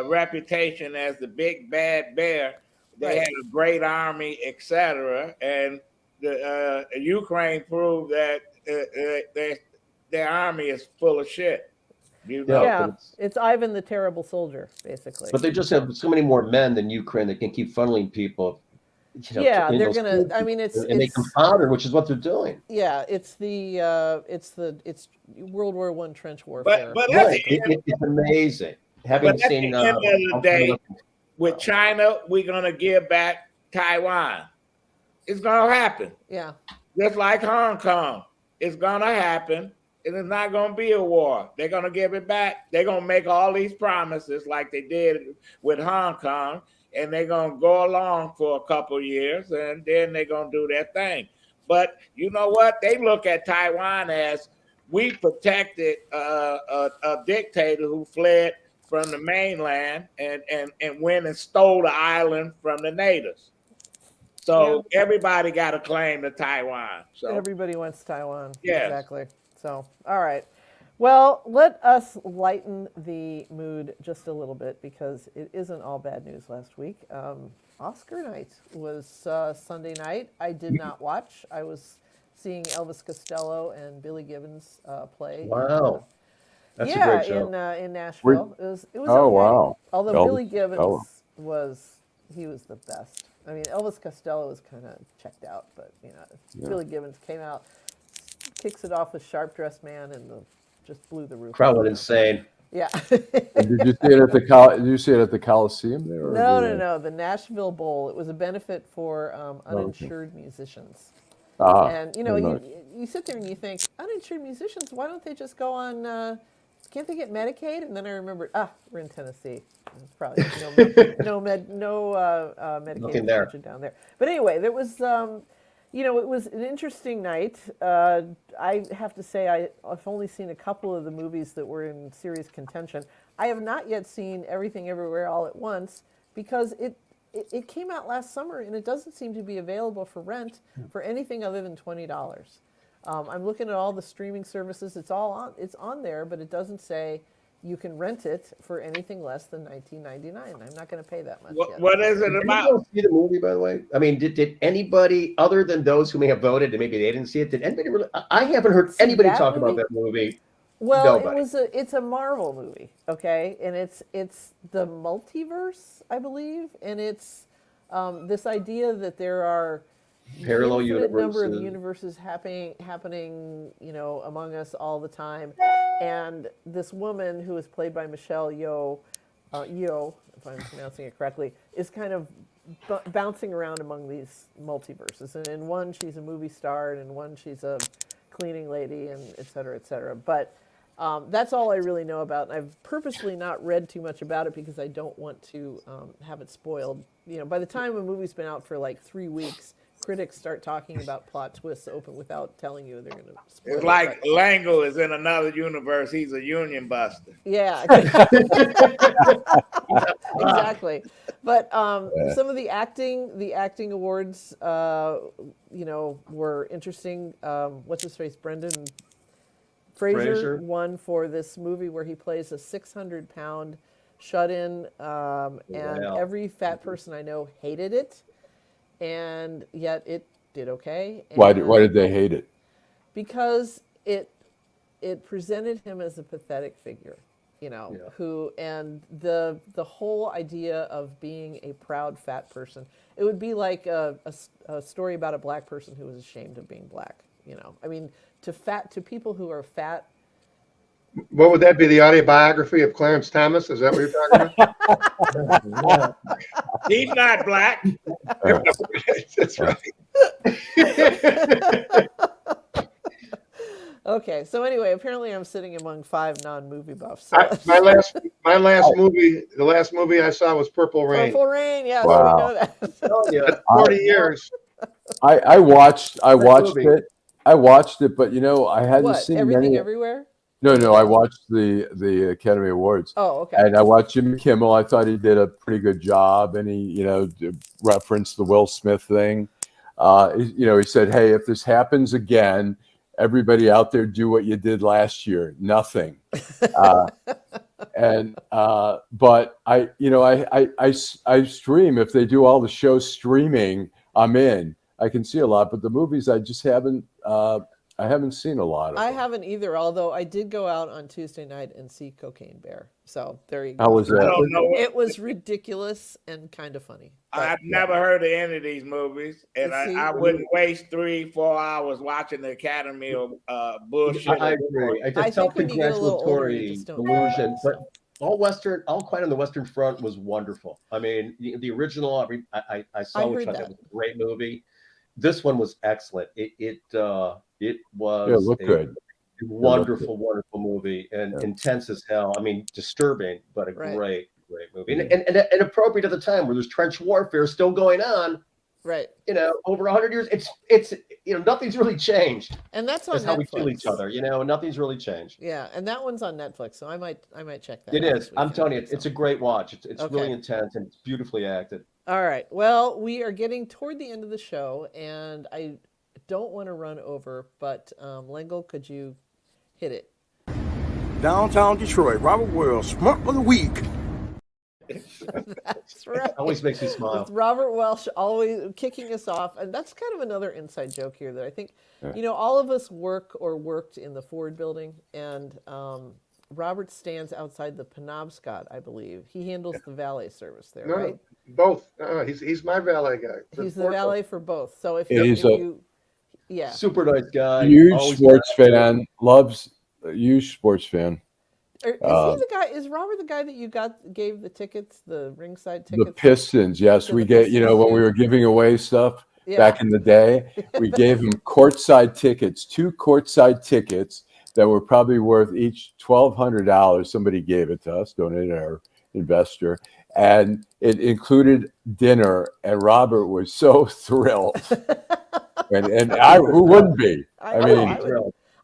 reputation as the big bad bear. They had a great army, etc. And the Ukraine proved that their army is full of shit. It's Ivan the Terrible Soldier, basically. But they just have so many more men than Ukraine that can keep funneling people. They're gonna. I mean, it's make them powder, which is what they're doing. Yeah, it's World War I trench warfare. But it's amazing. Having seen at the end of the day, with China, we're gonna give back Taiwan. It's gonna happen. Yeah. Just like Hong Kong, it's gonna happen. And it's not going to be a war. They're going to give it back. They're going to make all these promises like they did with Hong Kong, and they're going to go along for a couple of years, and then they're going to do their thing. But you know what? They look at Taiwan as we protected a dictator who fled from the mainland and went and stole the island from the natives. So everybody got a claim to Taiwan. So everybody wants Taiwan. Yes. Exactly. So, all right. Well, let us lighten the mood just a little bit, because it isn't all bad news last week. Oscar night was Sunday night. I did not watch. I was seeing Elvis Costello and Billy Gibbons play. Wow. That's a great show. In Nashville. It was okay. Wow. Although Elvis Billy Gibbons Costello. was the best. I mean, Elvis Costello was kind of checked out, but Billy Gibbons came out, kicks it off with Sharp Dressed Man, and just blew the roof. Crowd went insane. Yeah. Did you see it at the Coliseum there? No. The Nashville Bowl. It was a benefit for uninsured musicians. And you sit there and you think, uninsured musicians, why don't they just go on? Can't they get Medicaid? And then I remembered, we're in Tennessee. It's probably no Medicaid there down there. But anyway, there was. It was an interesting night. I have to say I've only seen a couple of the movies that were in serious contention. I have not yet seen Everything Everywhere All at Once, because it came out last summer and it doesn't seem to be available for rent for anything other than $20. I'm looking at all the streaming services. It's on there, but it doesn't say you can rent it for anything less than $19.99. I'm not going to pay that much. What is it about? Did you see the movie, by the way? I mean, did anybody, other than those who may have voted and maybe they didn't see it, did anybody really? I haven't heard anybody talk about that movie. Well, Nobody. It's a Marvel movie, okay, and it's the multiverse, I believe, and it's this idea that there are parallel universes, number of universes happening, among us all the time. And this woman, who is played by Michelle Yeoh, if I'm pronouncing it correctly, is kind of bouncing around among these multiverses. And in one, she's a movie star, and in one, she's a cleaning lady, and et cetera, et cetera. But that's all I really know about. And I've purposely not read too much about it because I don't want to have it spoiled. By the time a movie's been out for like 3 weeks, critics start talking about plot twists open without telling you they're going to spoil it. It's like Lengel is in another universe. He's a union buster. Yeah. Exactly. But some of the acting awards, were interesting. What's his face? Brendan Fraser won for this movie where he plays a 600-pound shut-in, and every fat person I know hated it. and yet it did okay. Why And did they hate it? because it presented him as a pathetic figure, Yeah. who, and the whole idea of being a proud fat person. It would be like a story about a black person who was ashamed of being black. I mean, to people who are fat. What would that be? The autobiography of Clarence Thomas? Is that what you're talking about? He's not black. That's right. Okay, so anyway, apparently I'm sitting among 5 non-movie buffs. So My last movie, the last movie I saw was Purple Rain. Purple Rain, yes, Wow. we know that. Oh, yeah. That's 40 years. I watched movie. it. I watched it, but I hadn't What? seen Everything many. Everywhere? No, I watched the Academy Awards. Oh, okay. And I watched Jimmy Kimmel. I thought he did a pretty good job, and he referenced the Will Smith thing. He said, "Hey, if this happens again, everybody out there do what you did last year. Nothing." But I stream. If they do all the shows streaming, I'm in. I can see a lot, but the movies I just haven't. I haven't seen a lot of I them. haven't either, although I did go out on Tuesday night and see Cocaine Bear. So there you go. How was I that? don't know. It was ridiculous and kind of funny. I've never heard of any of these movies, and You see? I wouldn't waste 3-4 hours watching the Academy of bullshit. I agree. I I just felt think when you get a little older, you congratulatory just don't delusion. do But All Quiet on the Western Front was wonderful. I mean, the original, I saw, I which heard I thought that. was a great movie. This one was excellent. It was Yeah, it looked good. wonderful movie and intense as hell. I mean, disturbing, but a Right. great movie. And appropriate at the time where there's trench warfare still going on. Right. Over 100 years, it's nothing's really changed. And that's on That's how we kill Netflix. each other. Nothing's really changed. Yeah, and that one's on Netflix, so I might check that It out is. this I'm weekend, telling you, so. it's a great watch. It's Okay. really intense and it's beautifully acted. All right. Well, we are getting toward the end of the show, and I don't want to run over, but Lengel, could you hit it? Downtown Detroit, Robert Wells, Schmuck of the Week. That's right. Always makes me smile. With Robert Welsh always kicking us off. And that's kind of another inside joke here that I think, all of us work or worked in the Ford building, and Robert stands outside the Penobscot, I believe. He handles the valet service there, No, right? both. He's my valet guy. He's the valet for both. So if He's you yeah. Super nice guy. Huge always sports nice. fan. Loves a huge sports fan. Is he the guy? Is Robert the guy that you gave the tickets, the ringside tickets? The Pistons, yes, To we the get. Pistons, When yeah. we were giving away stuff Yeah. back in the day, we gave him courtside tickets, 2 courtside tickets that were probably worth each $1,200. Somebody gave it to us, donated our investor, and it included dinner. And Robert was so thrilled, and who wouldn't be? I mean,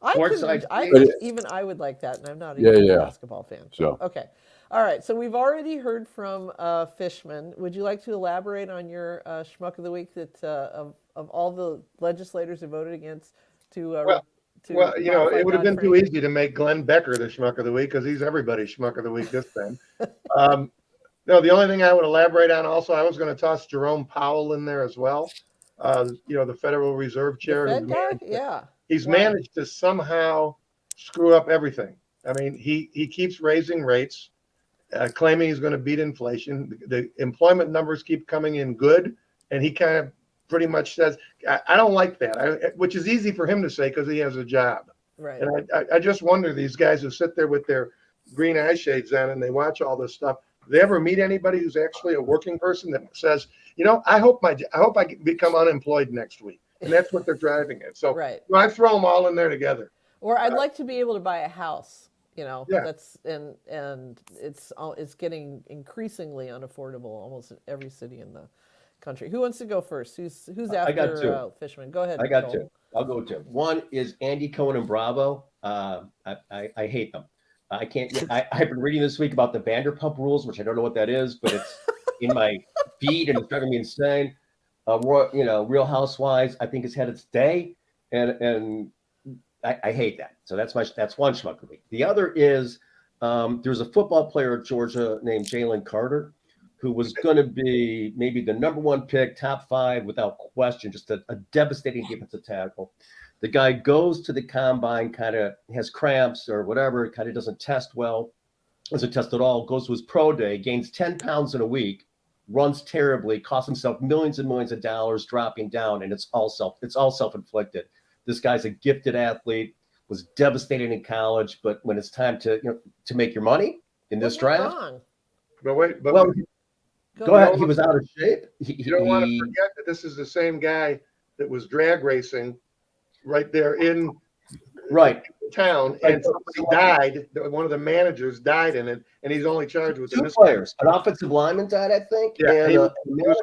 Courtside I would like that, and I'm not Yeah, even yeah. a basketball fan. So. Okay. All right. So we've already heard from Fishman. Would you like to elaborate on your Schmuck of the Week that of all the legislators who voted against to Well, modify it would have been too Dodd-Frank? easy to make Glenn Becker the Schmuck of the Week because he's everybody's Schmuck of the Week this time. No, the only thing I would elaborate on also, I was going to toss Jerome Powell in there as well. The Federal Reserve Chair. The who's Fed guy? managed to- Yeah. He's Wow. managed to somehow screw up everything. I mean, he keeps raising rates, claiming he's going to beat inflation. The employment numbers keep coming in good, and he kind of pretty much says, I don't like that, which is easy for him to say because he has a job. Right. And I just wonder, these guys who sit there with their green eye shades on and they watch all this stuff, do they ever meet anybody who's actually a working person that says, I hope I become unemployed next week? And that's what they're driving at. So Right. I throw them all in there together. Or I'd like to be able to buy a house. Yeah. That's and it's getting increasingly unaffordable almost in every city in the country. Who wants to go first? Who's I got after two. Fishman? Go ahead. I got Nicole. 2. I'll go 2. One is Andy Cohen and Bravo. I hate them. I can't. I've been reading this week about the Vanderpump Rules, which I don't know what that is, but it's in my feed and it's driving me insane. Real Housewives, I think, has had its day, and I hate that. So that's one Schmuck of the Week. The other is there's a football player at Georgia named Jalen Carter, who was going to be maybe the number one pick, top 5 without question, just a devastating defensive tackle. The guy goes to the combine, kind of has cramps or whatever, kind of doesn't test well, doesn't test at all, goes to his pro day, gains 10 pounds in a week, runs terribly, costs himself millions and millions of dollars, dropping down, and it's all self-inflicted. This guy's a gifted athlete, was devastated in college, but when it's time to make your money in this draft, But wait, but well, go ahead. He was out of shape. You don't want to forget that this is the same guy that was drag racing right there in town, and somebody died. One of the managers died in it, and he's only charged with 2 players. An offensive lineman died, I think. Yeah, and, he was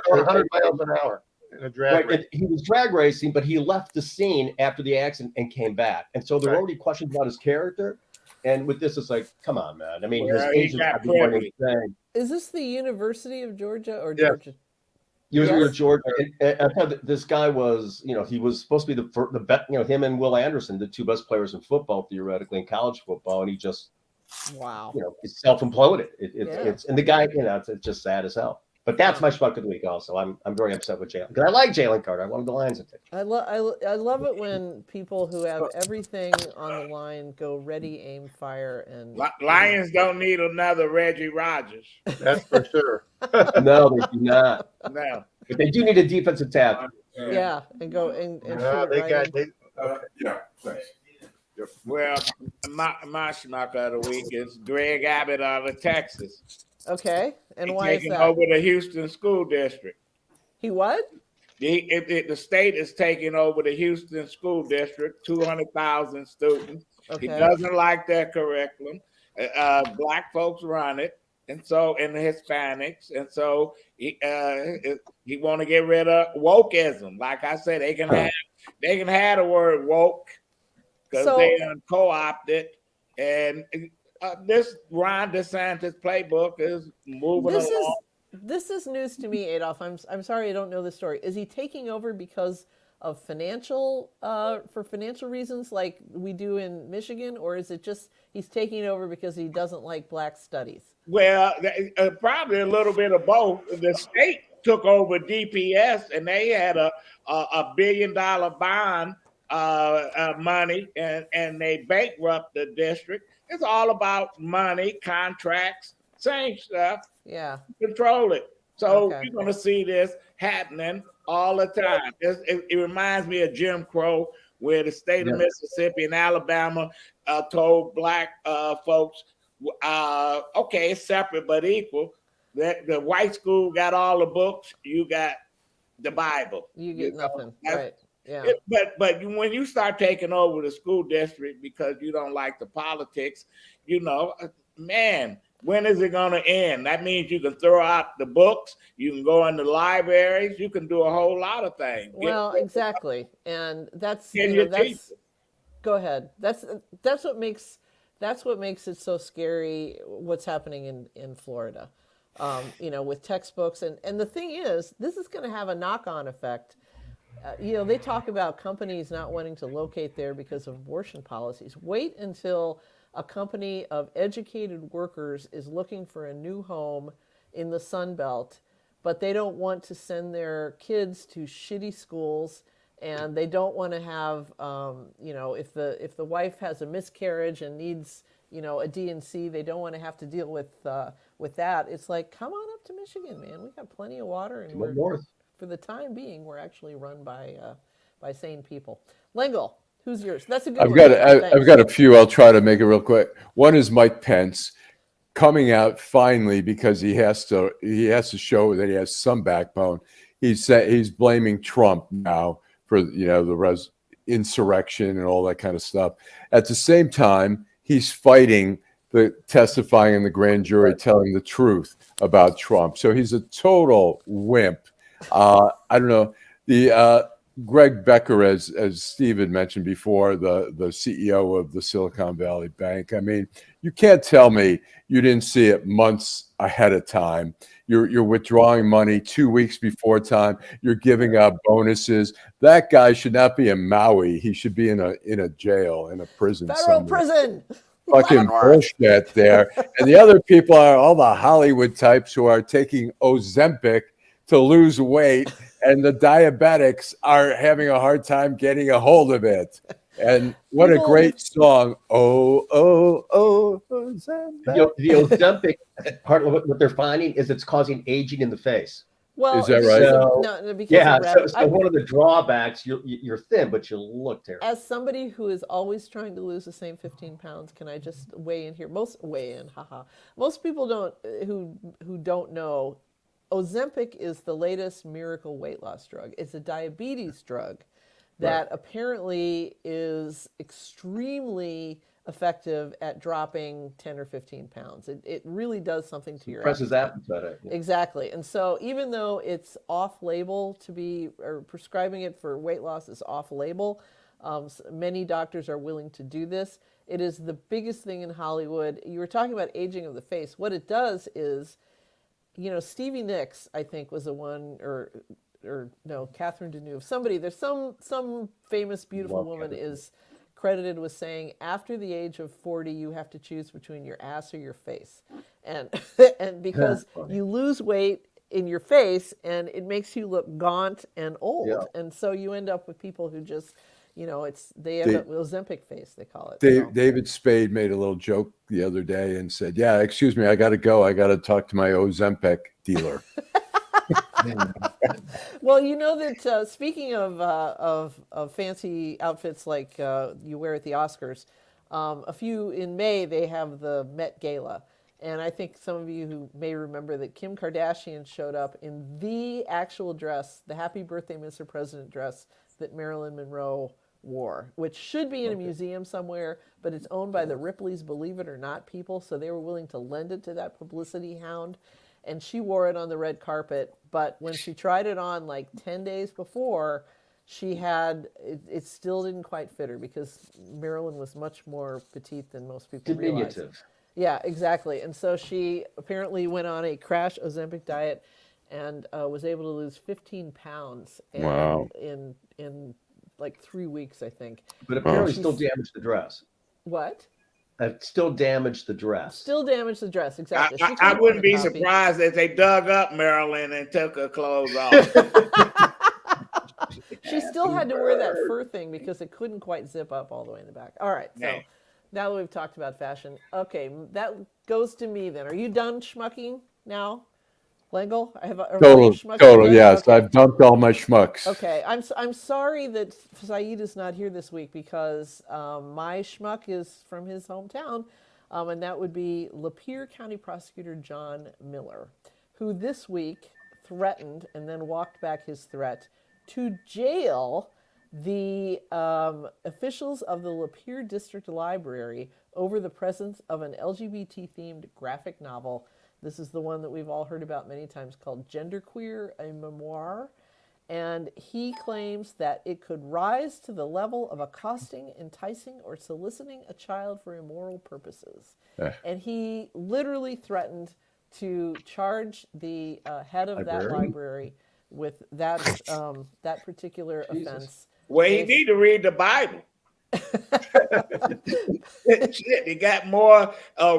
going 100 miles an hour in a drag race. He was drag racing, but he left the scene after the accident and came back. And so there were already questions about his character. And with this, it's like, come on, man. I mean, his agent got to be one thing. Is this the University of Georgia or Georgia? University of Georgia. And I thought this guy was, he was supposed to be the best, him and Will Anderson, the 2 best players in football, theoretically, in college football. And he just, he's self-imploded. It's and the guy, it's just sad as hell. But that's my Schmuck of the week also. I'm very upset with Jalen, because I like Jalen Carter. I wanted the Lions to take. I love it when people who have everything on the line go ready, aim, fire, and Lions don't need another Reggie Rogers. That's for sure. No, they do not. No, but they do need a defensive tackle. Yeah, and go and Thanks. Well, my Schmuck of the week is Greg Abbott out of Texas. Okay, and He's why is taking that? over the Houston school district. He what? The state is taking over the Houston school district, 200,000 students. Okay. He doesn't like their curriculum. Black folks run it, and the Hispanics, and so he want to get rid of wokeism. Like I said, they can have the word woke because they co-opted, and this Ron DeSantis playbook is moving along. This is news to me, Adolph. I'm sorry I don't know the story. Is he taking over because of for financial reasons like we do in Michigan, or is it just he's taking over because he doesn't like black studies? Well, probably a little bit of both. The state took over DPS, and they had a $1 billion bond money, and they bankrupted the district. It's all about money, contracts, same stuff. Yeah. Control it. So you're going to see this happening all the time. It reminds me of Jim Crow, where the state of Mississippi and Alabama told black folks, okay, it's separate but equal. The white school got all the books. You got the Bible. You get nothing. Right. Yeah. But when you start taking over the school district because you don't like the politics, man, when is it going to end? That means you can throw out the books, you can go into libraries, you can do a whole lot of things. Well, exactly, and that's go ahead. That's what makes it so scary. What's happening in Florida, with textbooks, and the thing is, this is going to have a knock-on effect. They talk about companies not wanting to locate there because of abortion policies. Wait until a company of educated workers is looking for a new home in the Sun Belt, but they don't want to send their kids to shitty schools, and they don't want to have, if the wife has a miscarriage and needs, a D&C, they don't want to have to deal with that. It's like, come on up to Michigan, man. We got plenty of water, and we're north. For the time being, we're actually run by sane people. Lengel, who's yours? That's a good one. I've got a few. I'll try to make it real quick. One is Mike Pence coming out finally because he has to show that he has some backbone. He's blaming Trump now for the insurrection and all that kind of stuff. At the same time, he's fighting the testifying in the grand jury, telling the truth about Trump. So he's a total wimp. I don't know. The Greg Becker, as Steve had mentioned before, the CEO of the Silicon Valley Bank. I mean, you can't tell me you didn't see it months ahead of time. You're withdrawing money 2 weeks before time. You're giving out bonuses. That guy should not be in Maui. He should be in a jail, in a prison. Federal prison. fucking bullshit there. And the other people are all the Hollywood types who are taking Ozempic to lose weight, and the diabetics are having a hard time getting a hold of it. And what a great song. Oh, Ozempic. The Ozempic, part of what they're finding is it's causing aging in the face. Well, is that right? No, because so one of the drawbacks, you're thin, but you look terrible. As somebody who is always trying to lose the same 15 pounds, can I just weigh in here? Most people who don't know, Ozempic is the latest miracle weight loss drug. It's a diabetes drug that apparently is extremely effective at dropping 10 or 15 pounds. It really does something to your appetite. Exactly. And so even though it's off-label to be, or prescribing it for weight loss is off-label, many doctors are willing to do this. It is the biggest thing in Hollywood. You were talking about aging of the face. What it does is, Stevie Nicks, I think, was the one, or no, Catherine Deneuve. Somebody, there's some famous, beautiful woman is credited with saying, after the age of 40, you have to choose between your ass or your face. And because you lose weight in your face and it makes you look gaunt and old. Yeah. And so you end up with people who just, they end up with Ozempic face, they call it. David Spade made a little joke the other day and said, yeah, excuse me, I got to go. I got to talk to my Ozempic dealer. Well, that speaking of fancy outfits like you wear at the Oscars, in May they have the Met Gala, and I think some of you who may remember that Kim Kardashian showed up in the actual dress, the Happy Birthday, Mr. President dress that Marilyn Monroe wore, which should be in a museum somewhere, but it's owned by the Ripley's Believe It or Not people, so they were willing to lend it to that publicity hound. And she wore it on the red carpet, but when she tried it on like 10 days before, it still didn't quite fit her because Marilyn was much more petite than most people realize. Yeah, exactly. And so she apparently went on a crash Ozempic diet and was able to lose 15 pounds in like 3 weeks, I think. But apparently still damaged the dress. What? Still damaged the dress. Still damaged the dress, exactly. I wouldn't be surprised if they dug up Marilyn and took her clothes off. She still had to wear that fur thing because it couldn't quite zip up all the way in the back. All right, so now that we've talked about fashion, okay, that goes to me then. Are you done schmucking now? Lengel? Total, yes. Okay. I've dumped all my schmucks. Okay, I'm sorry that Saeed is not here this week because my schmuck is from his hometown, and that would be Lapeer County Prosecutor John Miller, who this week threatened and then walked back his threat to jail the officials of the Lapeer District Library over the presence of an LGBT-themed graphic novel. This is the one that we've all heard about many times called Genderqueer, a memoir. And he claims that it could rise to the level of accosting, enticing, or soliciting a child for immoral purposes. And he literally threatened to charge the head of that library with that particular offense. Well, he need to read the Bible. Shit, he got more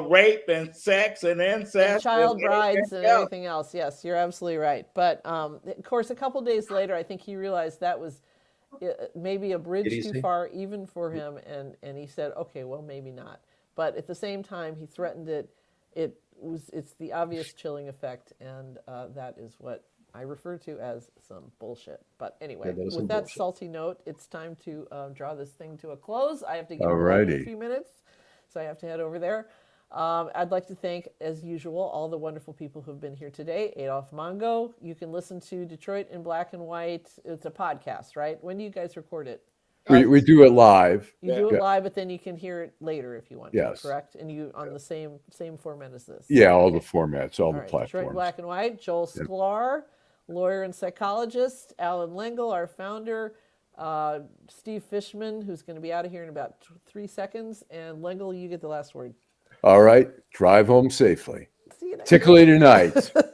rape and sex and incest, and child brides and everything else. Yes, you're absolutely right. But of course, a couple days later, I think he realized that was maybe a bridge too far even for him, and he said, "Okay, well, maybe not." But at the same time, he threatened it. It's the obvious chilling effect, and that is what I refer to as some bullshit. But anyway, with that salty note, it's time to draw this thing to a close. I have to get in a few minutes, so I have to head over there. I'd like to thank, as usual, all the wonderful people who've been here today. Adolph Mongo. You can listen to Detroit in Black and White. It's a podcast, right? When do you guys record it? We do it live. You do it live, but then you can hear it later if you want to, correct? And you on the same format as this. Yeah, all the formats, all the platforms. Detroit Black and White. Joel Sklar. Lawyer and psychologist, Allan Lengel, our founder, Steve Fishman, who's going to be out of here in about 3 seconds, and Lengel, you get the last word. All right, drive home safely. See you next Tickly tonight.